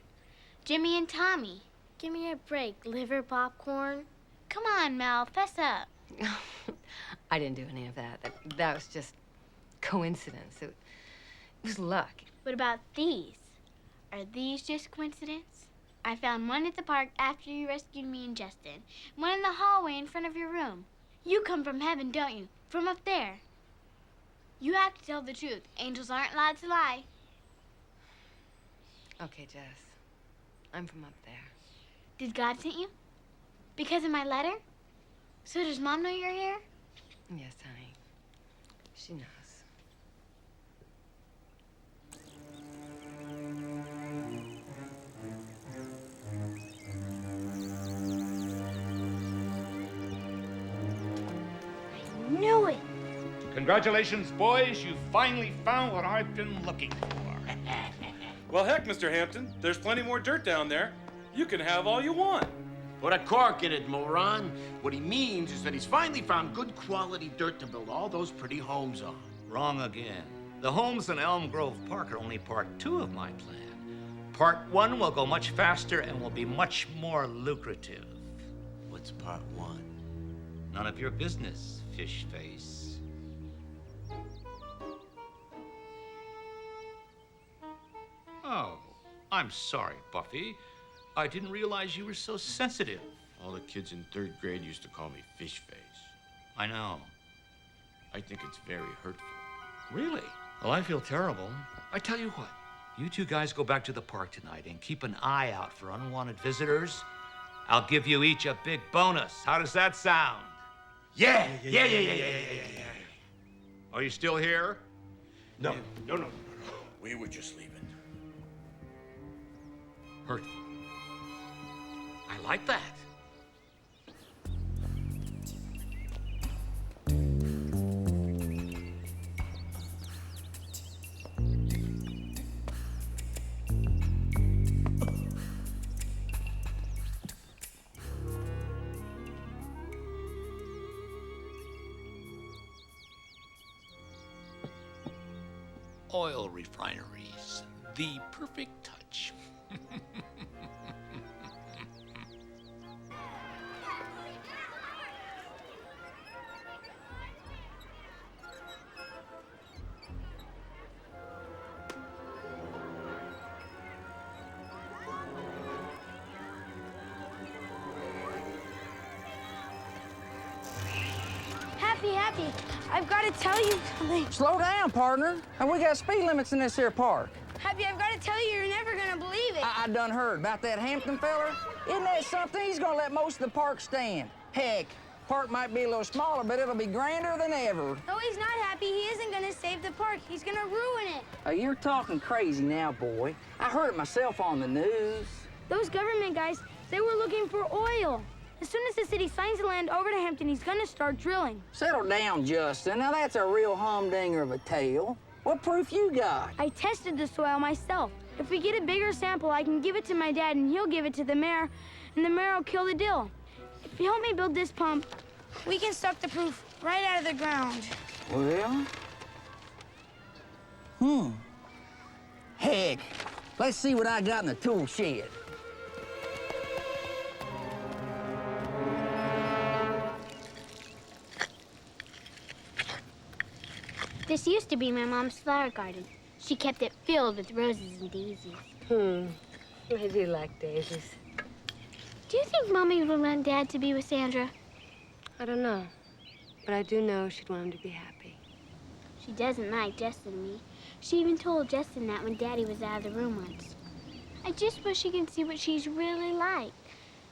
Jimmy and Tommy. Give me a break, liver popcorn. Come on, Mel, fess up. I didn't do any of that. That was just coincidence. It was luck. What about these? Are these just coincidence? I found one at the park after you rescued me and Justin. One in the hallway in front of your room. You come from heaven, don't you? From up there. You have to tell the truth. Angels aren't allowed to lie. Okay, Jess. I'm from up there. Did God send you? Because of my letter? So does Mom know you're here? Yes, honey. She knows. I knew it. Congratulations, boys. You finally found what I've been looking for. Well, heck, Mr. Hampton, there's plenty more dirt down there. You can have all you want. Put a cork in it, moron. What he means is that he's finally found good quality dirt to build all those pretty homes on. Wrong again. The homes in Elm Grove Park are only part 2 of my plan. Part 1 will go much faster and will be much more lucrative. What's part 1? None of your business, fish face. Oh, I'm sorry, Buffy. I didn't realize you were so sensitive. All the kids in 3rd grade used to call me fish face. I know. I think it's very hurtful. Really? Well, I feel terrible. I tell you what, you 2 guys go back to the park tonight and keep an eye out for unwanted visitors. I'll give you each a big bonus. How does that sound? Yeah. Are you still here? No. We were just leaving. Hurtful. I like that. Oil refineries, the perfect touch. Happy. I've got to tell you something. Slow down, partner. And we got speed limits in this here park. Happy, I've got to tell you, you're never going to believe it. I done heard about that Hampton feller. Isn't that something? He's gonna let most of the park stand. Heck, park might be a little smaller, but it'll be grander than ever. No, he's not happy. He isn't going to save the park. He's going to ruin it. Oh, you're talking crazy now, boy. I heard it myself on the news. Those government guys, they were looking for oil. As soon as the city signs the land over to Hampton, he's going to start drilling. Settle down, Justin. Now, that's a real humdinger of a tale. What proof you got? I tested the soil myself. If we get a bigger sample, I can give it to my dad, and he'll give it to the mayor, and the mayor will kill the deal. If you help me build this pump, we can suck the proof right out of the ground. Well? Heck, let's see what I got in the tool shed. This used to be my mom's flower garden. She kept it filled with roses and daisies. I do like daisies. Do you think Mommy would want Dad to be with Sandra? I don't know. But I do know she'd want him to be happy. She doesn't like Justin and me. She even told Justin that when Daddy was out of the room once. I just wish she could see what she's really like.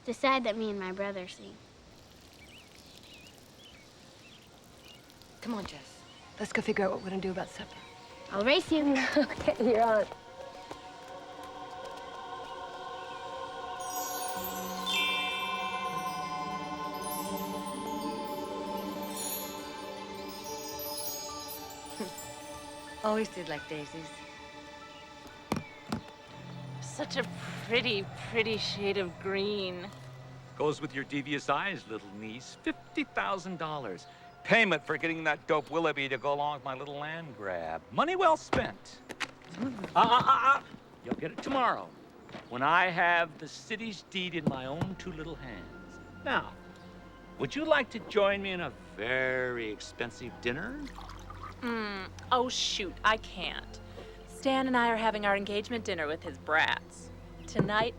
The side that me and my brother see. Come on, Jess. Let's go figure out what we're gonna do about supper. I'll race you. Okay, you're on. Always did like daisies. such a pretty, pretty shade of green. Goes with your devious eyes, little niece. $50,000. Payment for getting that dope Willoughby to go along with my little land grab. Money well spent. You'll get it tomorrow, when I have the city's deed in my own two little hands. Now, would you like to join me in a very expensive dinner? Oh, shoot, I can't. Stan and I are having our engagement dinner with his brats. Tonight,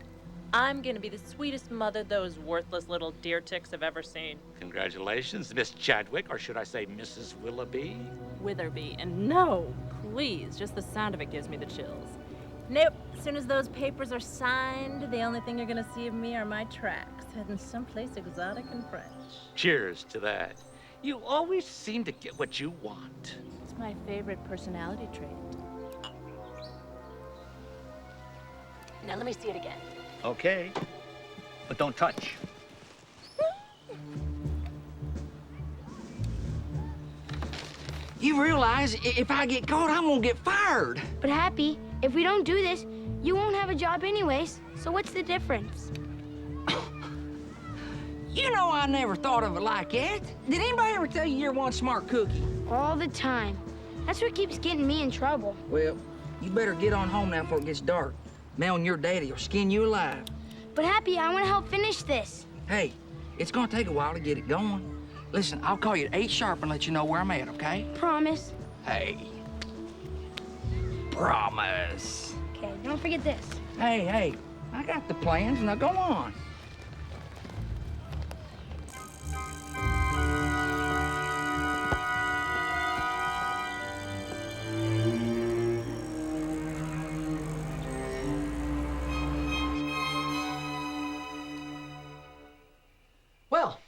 I'm gonna be the sweetest mother those worthless little deer ticks have ever seen. Congratulations, Miss Chadwick, or should I say Mrs. Willoughby? Witherby, and no, please, just the sound of it gives me the chills. Nope, as soon as those papers are signed, the only thing you're gonna see of me are my tracks, heading someplace exotic and French. Cheers to that. You always seem to get what you want. It's my favorite personality trait. Now let me see it again. Okay, but don't touch. You realize if I get caught, I'm gonna get fired. But Happy, if we don't do this, you won't have a job anyways. So what's the difference? You know I never thought of it like that. Did anybody ever tell you you're one smart cookie? All the time. That's what keeps getting me in trouble. Well, you better get on home now before it gets dark. Mel and your daddy will skin you alive. But Happy, I want to help finish this. Hey, it's gonna take a while to get it going. Listen, I'll call you at 8 sharp and let you know where I'm at, okay? Promise. Hey. Promise. Okay, don't forget this. Hey, I got the plans. Now go on. Well,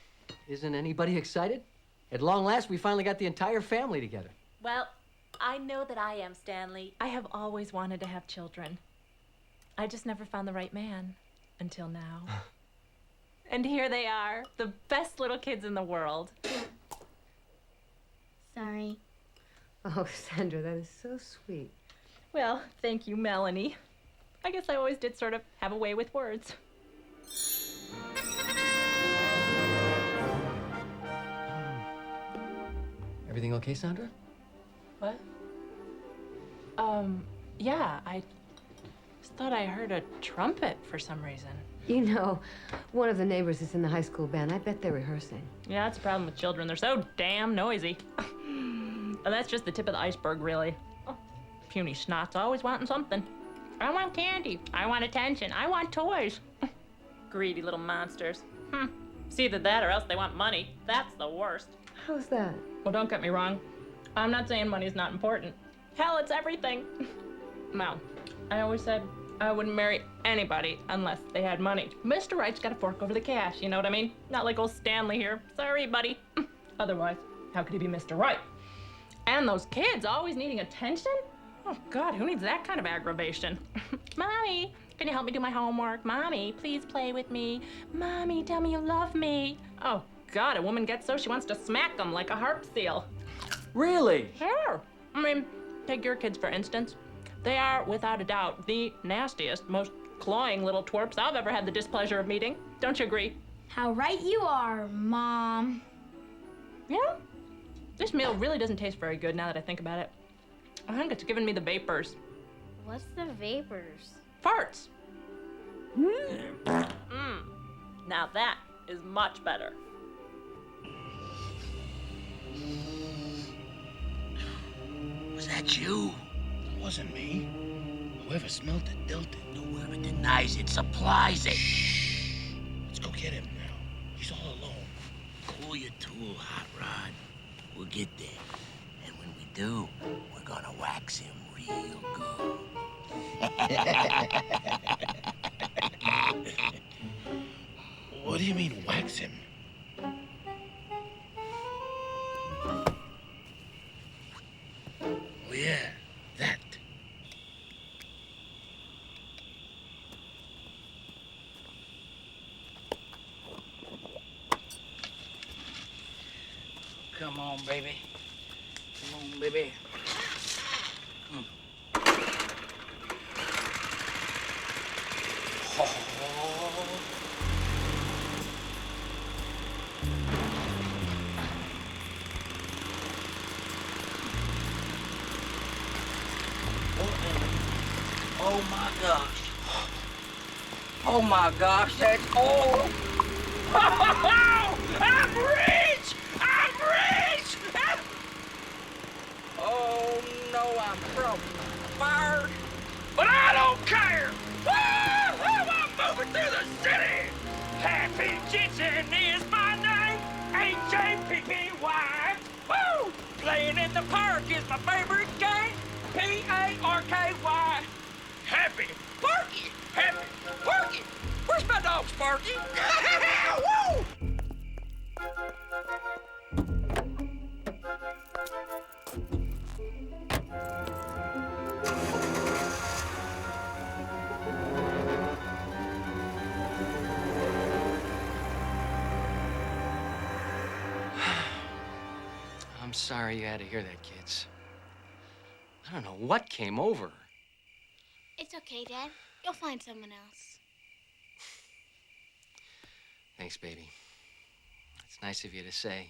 isn't anybody excited? At long last, we finally got the entire family together. Well, I know that I am, Stanley. I have always wanted to have children. I just never found the right man until now. And here they are, the best little kids in the world. Sorry. Oh, Sandra, that is so sweet. Well, thank you, Melanie. I guess I always did sort of have a way with words. Everything okay, Sandra? What? Yeah, I just thought I heard a trumpet for some reason. You know, one of the neighbors is in the high school band. I bet they're rehearsing. Yeah, that's the problem with children. They're so damn noisy. And that's just the tip of the iceberg, really. Oh, puny schnots always wanting something. I want candy. I want attention. I want toys. Greedy little monsters. It's either that or else they want money. That's the worst. How's that? Well, don't get me wrong. I'm not saying money's not important. Hell, it's everything. Well, I always said I wouldn't marry anybody unless they had money. Mr. Right's got to fork over the cash, you know what I mean? Not like old Stanley here. Sorry, buddy. Otherwise, how could he be Mr. Right? And those kids always needing attention? Oh, God, who needs that kind of aggravation? Mommy, can you help me do my homework? Mommy, please play with me. Mommy, tell me you love me. Oh, God, a woman gets so she wants to smack them like a harp seal. Really? Sure. I mean, take your kids, for instance. They are, without a doubt, the nastiest, most cloying little twerps I've ever had the displeasure of meeting. Don't you agree? How right you are, Mom. Yeah? This meal really doesn't taste very good now that I think about it. I think it's giving me the vapors. What's the vapors? Farts. Now that is much better. Was that you? It wasn't me. Whoever smelled it dealt it. Whoever denies it supplies it. Shh. Let's go get him now. He's all alone. Cool your tool, Hot Rod. We'll get there. And when we do, we're gonna wax him real good. What do you mean, wax him? Oh, yeah, that. Come on, baby. Come on, baby. Oh my gosh. Oh my gosh, that's all. I'm rich! I'm rich! Oh no, I'm trouble. Fired. But I don't care! I'm moving through the city! Happy Jensen is my name, H-A-P-P-Y. Woo! Playing in the park is my favorite game, P-A-R-K-Y. Happy Parky! Happy Parky! Where's my dog, Sparky? Woo! I'm sorry you had to hear that, kids. I don't know what came over her. It's okay, Dad. You'll find someone else. Thanks, baby. It's nice of you to say.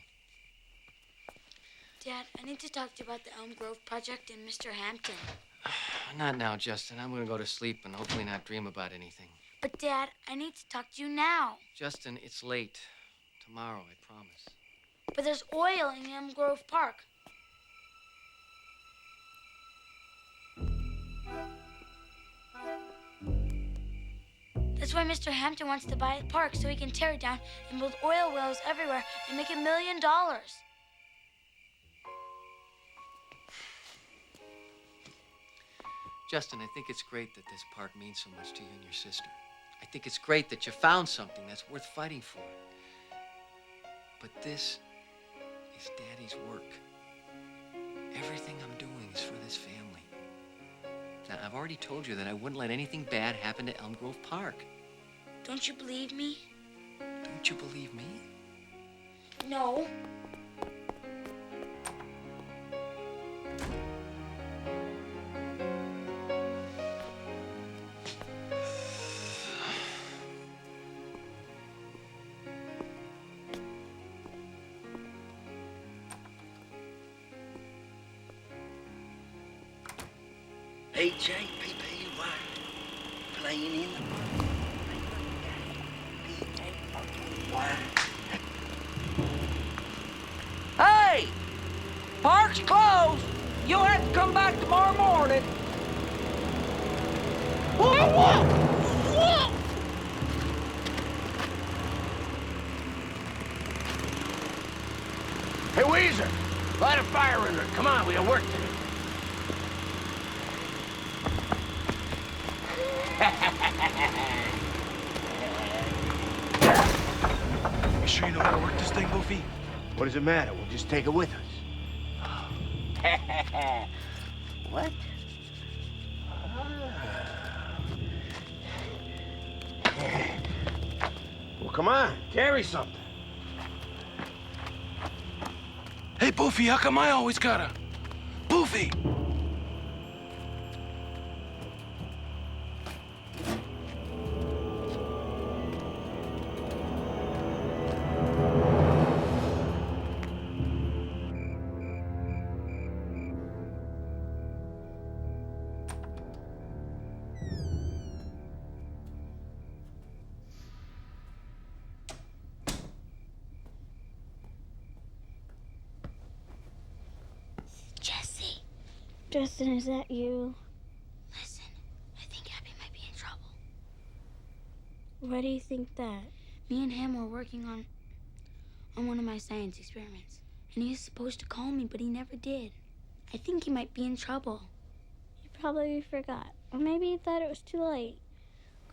Dad, I need to talk to you about the Elm Grove project and Mr. Hampton. Not now, Justin. I'm gonna go to sleep and hopefully not dream about anything. But, Dad, I need to talk to you now. Justin, it's late. Tomorrow, I promise. But there's oil in Elm Grove Park. That's why Mr. Hampton wants to buy the park, so he can tear it down and build oil wells everywhere and make $1 million. Justin, I think it's great that this park means so much to you and your sister. I think it's great that you found something that's worth fighting for. But this is Daddy's work. Everything I'm doing is for this family. Now, I've already told you that I wouldn't let anything bad happen to Elm Grove Park. Don't you believe me? Don't you believe me? No. H-A-P-P-Y. Playing in the park. Hey! Park's closed. You'll have to come back tomorrow morning. Whoa, whoa! Whoa! Hey, Weezer, light a fire under it. Come on, we got work to do. You sure you know how to work this thing, Goofy? What does it matter? We'll just take it with us. What? Well, come on, carry something. Hey, Boofy, how come I always gotta? Boofy! Justin, is that you? Listen, I think Abby might be in trouble. Why do you think that? Me and him were working on one of my science experiments. And he was supposed to call me, but he never did. I think he might be in trouble. You probably forgot. Or maybe he thought it was too late.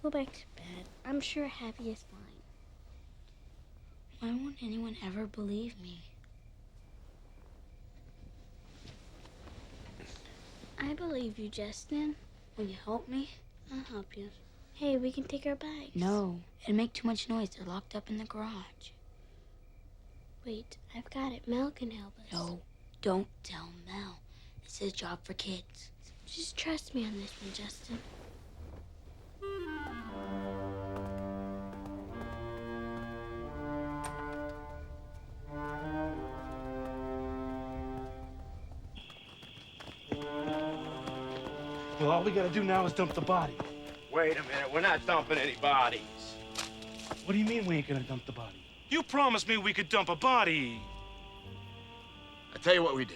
Go back to bed. I'm sure Happy is fine. Why won't anyone ever believe me? I believe you, Justin. Will you help me? I'll help you. Hey, we can take our bags. No, it'd make too much noise. They're locked up in the garage. Wait, I've got it. Mel can help us. No, don't tell Mel. This is a job for kids. Just trust me on this one, Justin. Well, all we gotta do now is dump the body. Wait a minute, we're not dumping any bodies. What do you mean we ain't gonna dump the body? You promised me we could dump a body. I tell you what we do.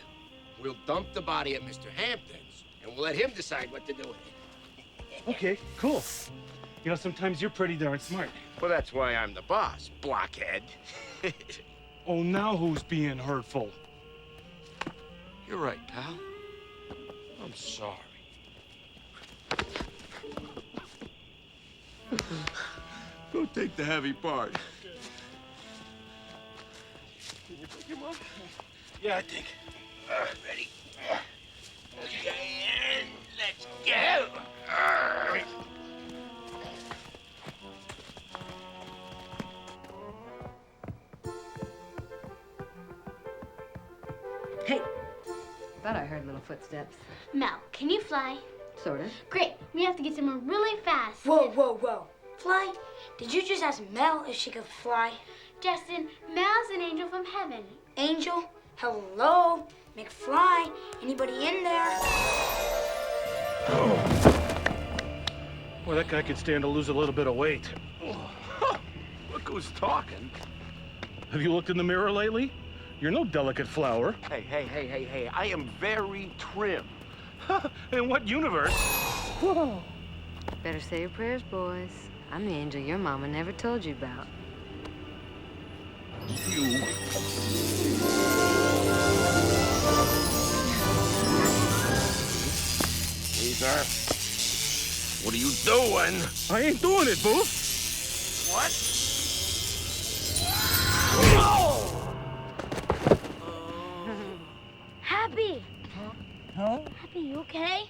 We'll dump the body at Mr. Hampton's, and we'll let him decide what to do with it. Okay, cool. You know, sometimes you're pretty darn smart. Well, that's why I'm the boss, blockhead. Oh, now who's being hurtful? You're right, pal. I'm sorry. Go take the heavy part. Can you pick him up? Yeah, I think. Ready? Okay, and let's go. Hey, thought I heard little footsteps. Mel, can you fly? Sorta. Great. We have to get somewhere really fast. Whoa, whoa, whoa. Fly? Did you just ask Mel if she could fly? Justin, Mel's an angel from heaven. Angel? Hello? McFly? Anybody in there? Well, that guy could stand to lose a little bit of weight. Look who's talking. Have you looked in the mirror lately? You're no delicate flower. Hey, I am very trim. In what universe? Whoa. Better say your prayers, boys. I'm the angel your mama never told you about. You. Caesar, what are you doing? I ain't doing it, Boof. What? Happy! Huh? Happy, you okay?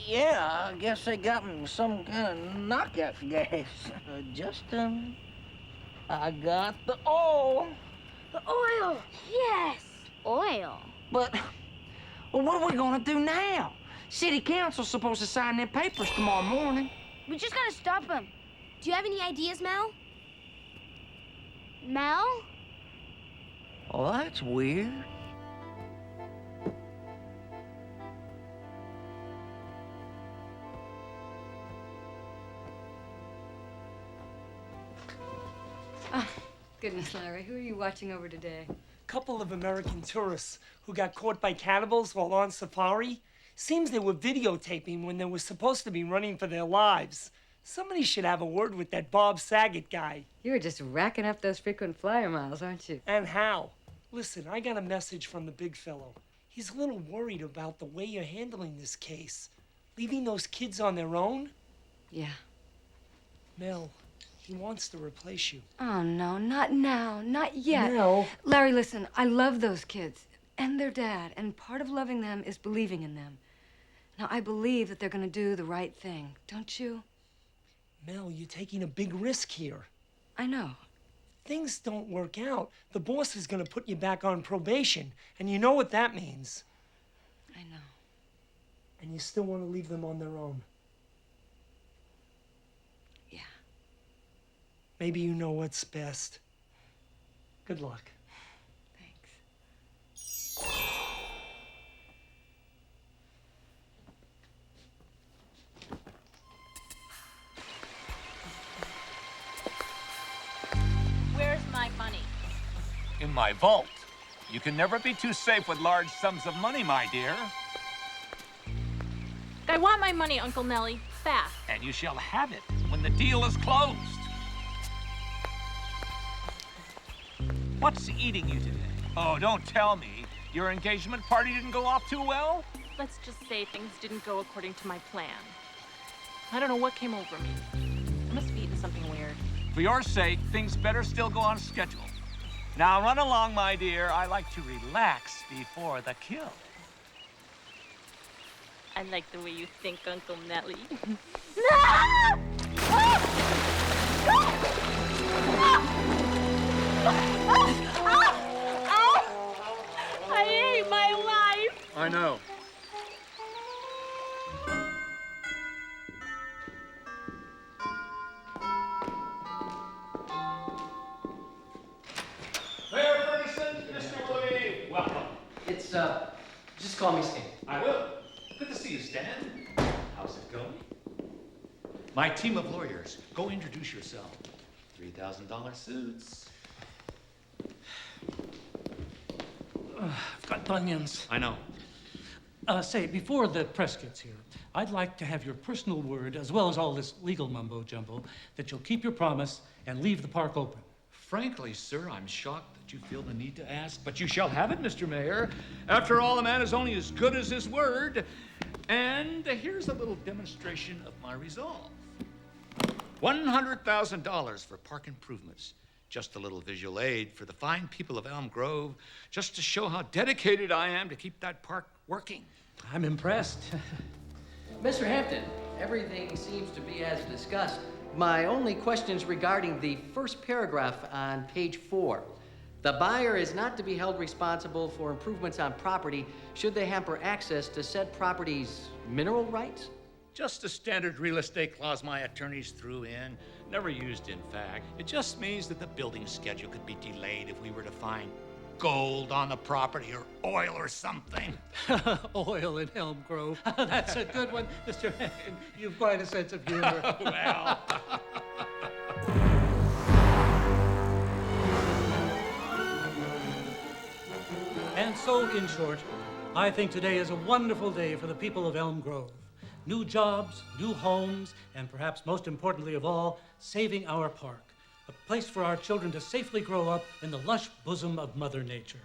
Yeah, I guess they got me some kind of knockout gas. Justin, I got the oil. The oil! Yes! Oil? But, well, what are we gonna do now? City council's supposed to sign their papers tomorrow morning. We just gotta stop him. Do you have any ideas, Mel? Mel? Well, that's weird. Goodness, Larry, who are you watching over today? Couple of American tourists who got caught by cannibals while on safari. Seems they were videotaping when they were supposed to be running for their lives. Somebody should have a word with that Bob Saget guy. You were just racking up those frequent flyer miles, aren't you? And how? Listen, I got a message from the big fellow. He's a little worried about the way you're handling this case. Leaving those kids on their own? Yeah. Mel, he wants to replace you. Oh, no, not now, not yet. No. Larry, listen, I love those kids and their dad, and part of loving them is believing in them. Now, I believe that they're gonna do the right thing, don't you? Mel, you're taking a big risk here. I know. Things don't work out. The boss is gonna put you back on probation, and you know what that means. I know. And you still want to leave them on their own. Yeah. Maybe you know what's best. Good luck. Where's my money? In my vault. You can never be too safe with large sums of money, my dear. I want my money, Uncle Nelly. Fast. And you shall have it when the deal is closed. What's eating you today? Oh, don't tell me. Your engagement party didn't go off too well? Let's just say things didn't go according to my plan. I don't know what came over me. I must have eaten something weird. For your sake, things better still go on schedule. Now run along, my dear. I like to relax before the kill. I like the way you think, Uncle Nelly. I hate my life. I know. Mayor Ferguson, Mr. Woody, welcome. It's, just call me Stan. I will. Good to see you, Stan. How's it going? My team of lawyers, go introduce yourself. $3,000 suits. I've got bunions. I know. Say, before the press gets here, I'd like to have your personal word, as well as all this legal mumbo-jumbo, that you'll keep your promise and leave the park open. Frankly, sir, I'm shocked that you feel the need to ask, but you shall have it, Mr. Mayor. After all, a man is only as good as his word. And here's a little demonstration of my resolve. $100,000 for park improvements. Just a little visual aid for the fine people of Elm Grove, just to show how dedicated I am to keep that park working. I'm impressed. Mr. Hampton, everything seems to be as discussed. My only question's regarding the first paragraph on page 4. The buyer is not to be held responsible for improvements on property should they hamper access to said property's mineral rights? Just a standard real estate clause my attorneys threw in. Never used, in fact. It just means that the building schedule could be delayed if we were to find gold on the property or oil or something. Oil in Elm Grove. That's a good one, Mr. Hampton. You've quite a sense of humor. Well. And so, in short, I think today is a wonderful day for the people of Elm Grove. New jobs, new homes, and perhaps most importantly of all, saving our park. A place for our children to safely grow up in the lush bosom of Mother Nature.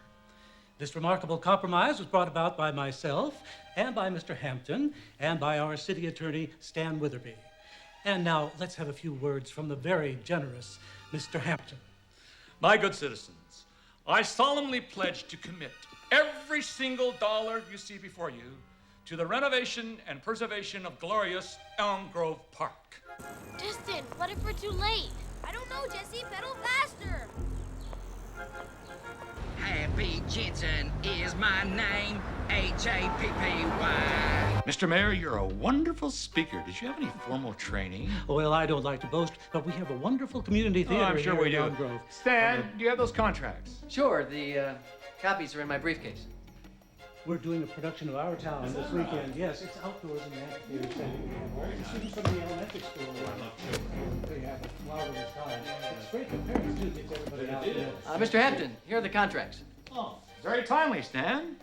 This remarkable compromise was brought about by myself and by Mr. Hampton and by our city attorney, Stan Witherby. And now let's have a few words from the very generous Mr. Hampton. My good citizens, I solemnly pledge to commit every single dollar you see before you to the renovation and preservation of glorious Elm Grove Park. Justin, what if we're too late? I don't know, Jesse. Pedal faster. Happy Jensen is my name, Happy. Mr. Mayor, you're a wonderful speaker. Did you have any formal training? Well, I don't like to boast, but we have a wonderful community theater I'm sure here we in do. Elm Grove. Stan, do you have those contracts? Sure, the copies are in my briefcase. We're doing a production of Our Town this weekend. Yes, it's outdoors in the amphitheater setting. All the students from the elementary school. They have a marvelous time. It's great that parents do get everybody out there. Mr. Hampton, here are the contracts. Oh, very timely, Stan.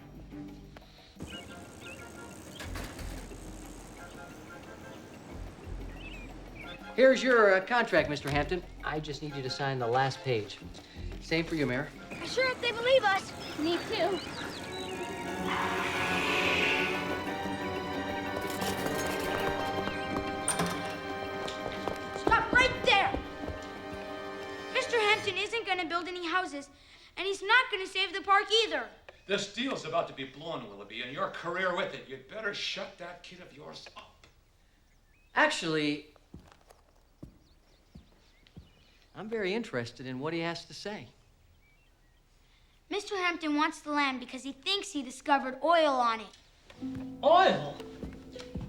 Here's your contract, Mr. Hampton. I just need you to sign the last page. Same for you, Mayor. I sure hope they believe us. Me too. Stop right there! Mr. Hampton isn't going to build any houses, and he's not going to save the park either. This deal's about to be blown, Willoughby, and your career with it. You'd better shut that kid of yours up. Actually, I'm very interested in what he has to say. Mr. Hampton wants the land because he thinks he discovered oil on it. Oil?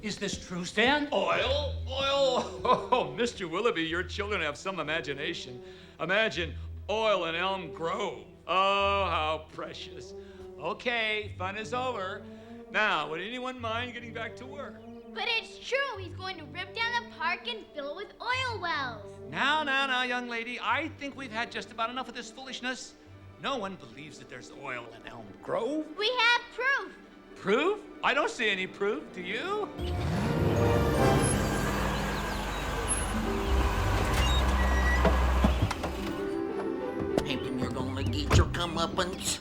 Is this true, Stan? Oil? Oil? Oh, Mr. Willoughby, your children have some imagination. Imagine oil in Elm Grove. Oh, how precious. Okay, fun is over. Now, would anyone mind getting back to work? But it's true. He's going to rip down the park and fill it with oil wells. Now, young lady, I think we've had just about enough of this foolishness. No one believes that there's oil in Elm Grove. We have proof. Proof? I don't see any proof. Do you? Hampton, you're gonna get your comeuppance.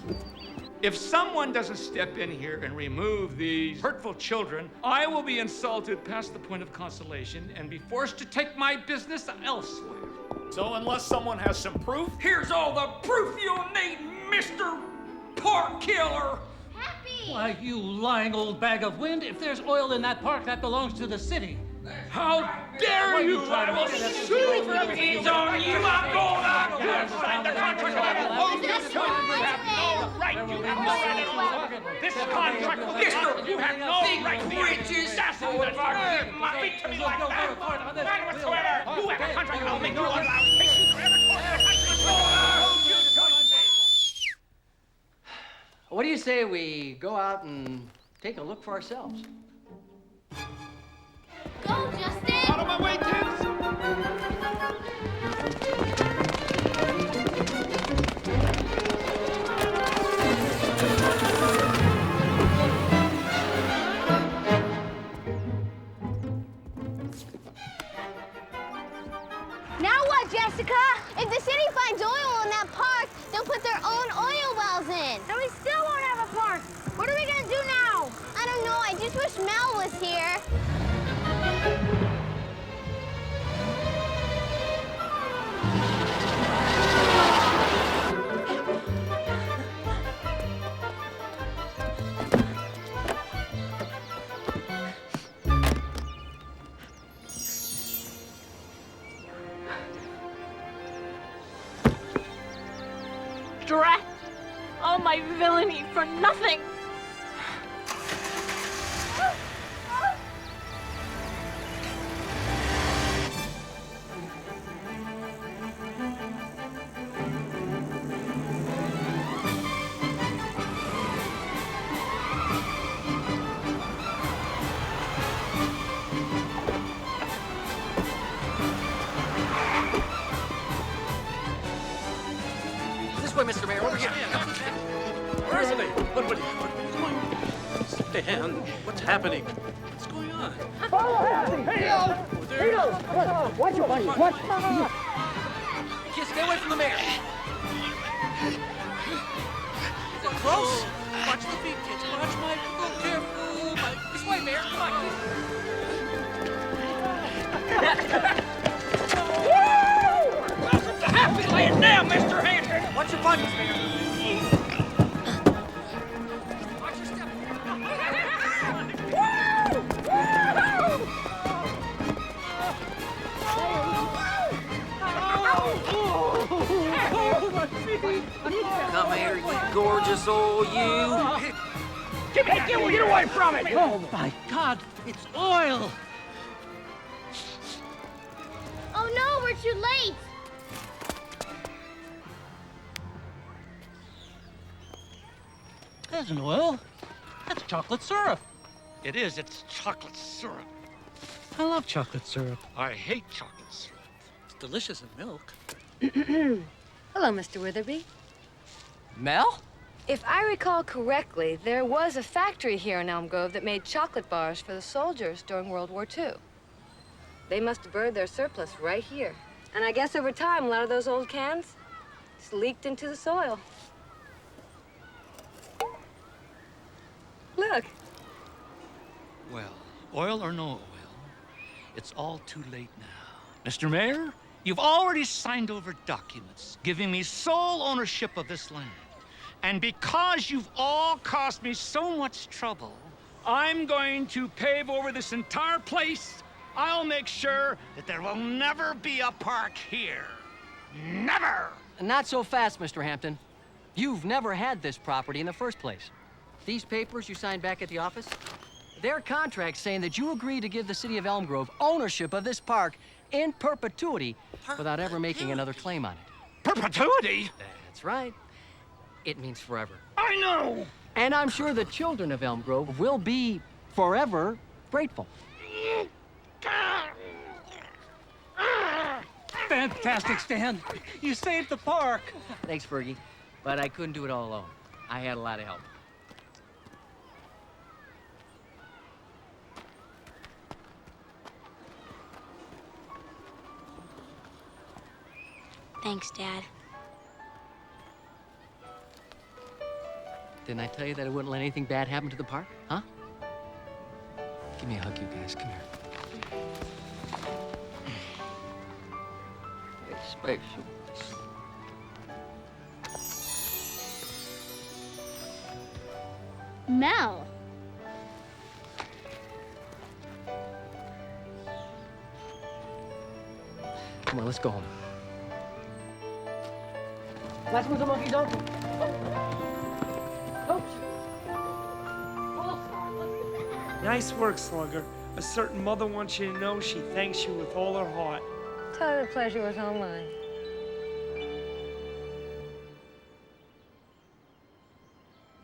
If someone doesn't step in here and remove these hurtful children, I will be insulted past the point of consolation and be forced to take my business elsewhere. So unless someone has some proof, Here's all the proof you'll need, Mr. Park Killer. Happy! Why, you lying old bag of wind. If there's oil in that park, that belongs to the city. How dare you! I will sue you for everything on you. I'm gonna sign the contract. You have no right. You have no right at all. This contract, Mr. You have no right. Which is asshole of our speak to me like that. None whatsoever. You have a contract. I'll make you allowed to take you forever. What do you say we go out and take a look for ourselves? Now what, Jessica? If the city finds oil in that park, they'll put their own oil wells in. Then we still won't have a park. What are we gonna do now? I don't know. I just wish Mel was here. Drat! All my villainy for nothing! This way, Mr. Mayor. Over here. Where is he? What are you doing? Stan, what's happening? What's going on? Hey, watch your buddy. Watch. Kids, stay away from the mayor. Is it close? Watch the feet, kids. Watch my foot. Careful. This way, Mayor. Come on. Happy lay it down, Mr. Hampton. Watch your bunnies, Mayor. Watch your step. Come here, you gorgeous old you. Get away from it! Oh my God, it's oil! Oh no, we're too late. That isn't oil. That's chocolate syrup. It is. It's chocolate syrup. I love chocolate syrup. I hate chocolate syrup. It's delicious in milk. Hello, Mr. Witherby. Mel? If I recall correctly, there was a factory here in Elm Grove that made chocolate bars for the soldiers during World War II. They must have burned their surplus right here. And I guess over time, a lot of those old cans just leaked into the soil. Look. Well, oil or no oil, it's all too late now. Mr. Mayor, you've already signed over documents giving me sole ownership of this land. And because you've all caused me so much trouble, I'm going to pave over this entire place. I'll make sure that there will never be a park here. Never! Not so fast, Mr. Hampton. You've never had this property in the first place. These papers you signed back at the office, they're contracts saying that you agreed to give the city of Elm Grove ownership of this park in perpetuity without ever making another claim on it. Perpetuity? That's right. It means forever. I know! And I'm sure the children of Elm Grove will be forever grateful. Fantastic, Stan. You saved the park. Thanks, Fergie. But I couldn't do it all alone. I had a lot of help. Thanks, Dad. Didn't I tell you that I wouldn't let anything bad happen to the park? Huh? Give me a hug, you guys. Come here. It's special. Mel. Come on, let's go home. Let's move the monkey donkey. Nice work, Slugger. A certain mother wants you to know she thanks you with all her heart. Tell her the pleasure was all mine.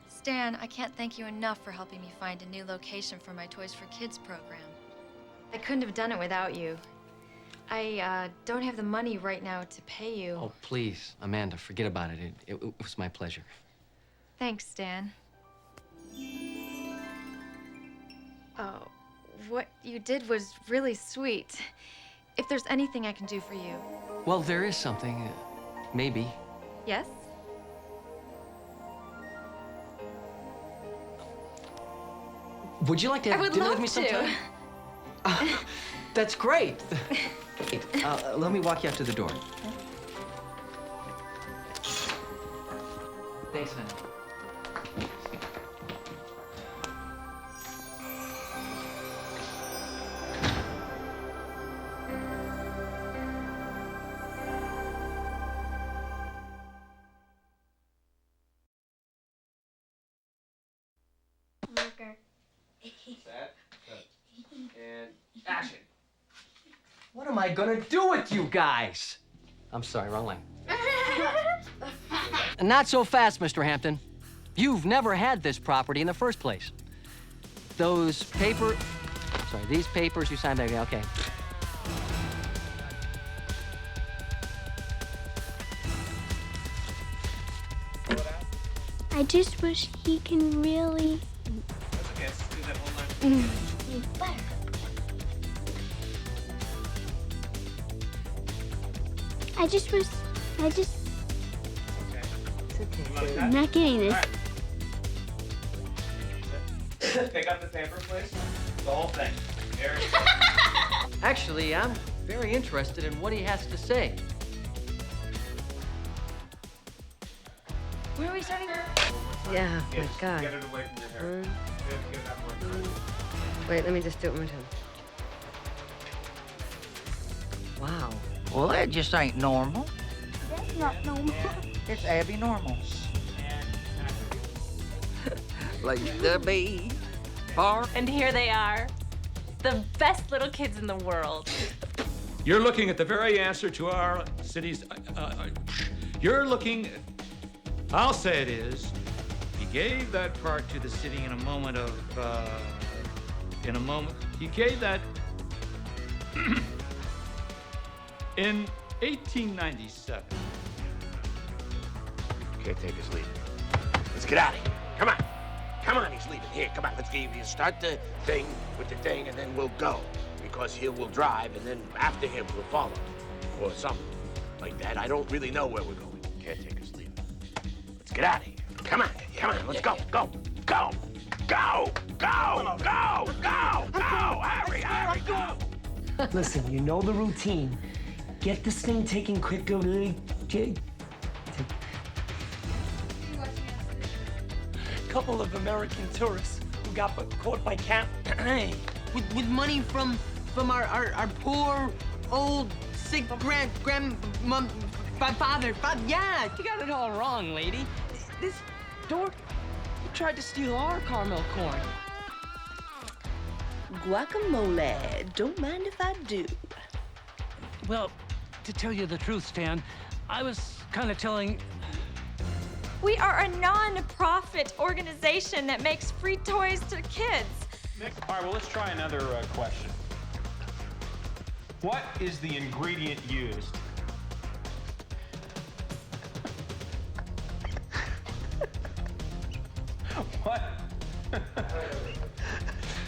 Stan, I can't thank you enough for helping me find a new location for my Toys for Kids program. I couldn't have done it without you. I don't have the money right now to pay you. Oh, please, Amanda, forget about it. It was my pleasure. Thanks, Dan. Oh, what you did was really sweet. If there's anything I can do for you. Well, there is something. Maybe. Yes? Would you like to I have would dinner love with me to. sometime? That's great. Wait, let me walk you out to the door. Thanks, man. Marker. Set, and action. What am I gonna do with you guys? I'm sorry, wrong line. Not so fast, Mr. Hampton. You've never had this property in the first place. These papers you signed back there, okay. I just wish he can really. I'm not getting this. Pick up the paper, please. The whole thing. There. Actually, I'm very interested in what he has to say. Where are we starting? Yeah, my God. Get it away from your hair. Get that more. Wait, let me just do it one more time. Wow. Well, that just ain't normal. That's not normal. It's Abby normal. Like the bee. Bark. And here they are, the best little kids in the world. You're looking at the very answer to our city's. You're looking. I'll say it is. He gave that park to the city in a moment of. He gave that. In 1897. Caretaker's leaving. Let's get out of here. Come on. Come on, he's leaving. Here, come on. Let's start the thing with the thing, and then we'll go. Because he will drive, and then after him, we'll follow. Or something like that. I don't really know where we're going. Caretaker's leaving. Let's get out of here. Come on. Come on. Let's go. Go. Go. Go. Go. Go. Go. Go. Hurry. Go. Listen, you know the routine. Get this thing taken quickly. Couple of American tourists who got caught by with money from our poor old sick father. Yeah, you got it all wrong, lady. This dork tried to steal our caramel corn. Guacamole. Don't mind if I do. Well, to tell you the truth, Stan, I was kind of telling... We are a non-profit organization that makes free toys to kids. All right, well, let's try another question. What is the ingredient used? What?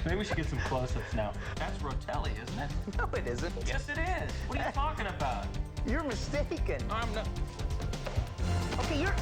Maybe we should get some close-ups now. That's Rotelli, isn't it? No, it isn't. Yes, it is. What are you talking about? You're mistaken. I'm not. Okay, you're...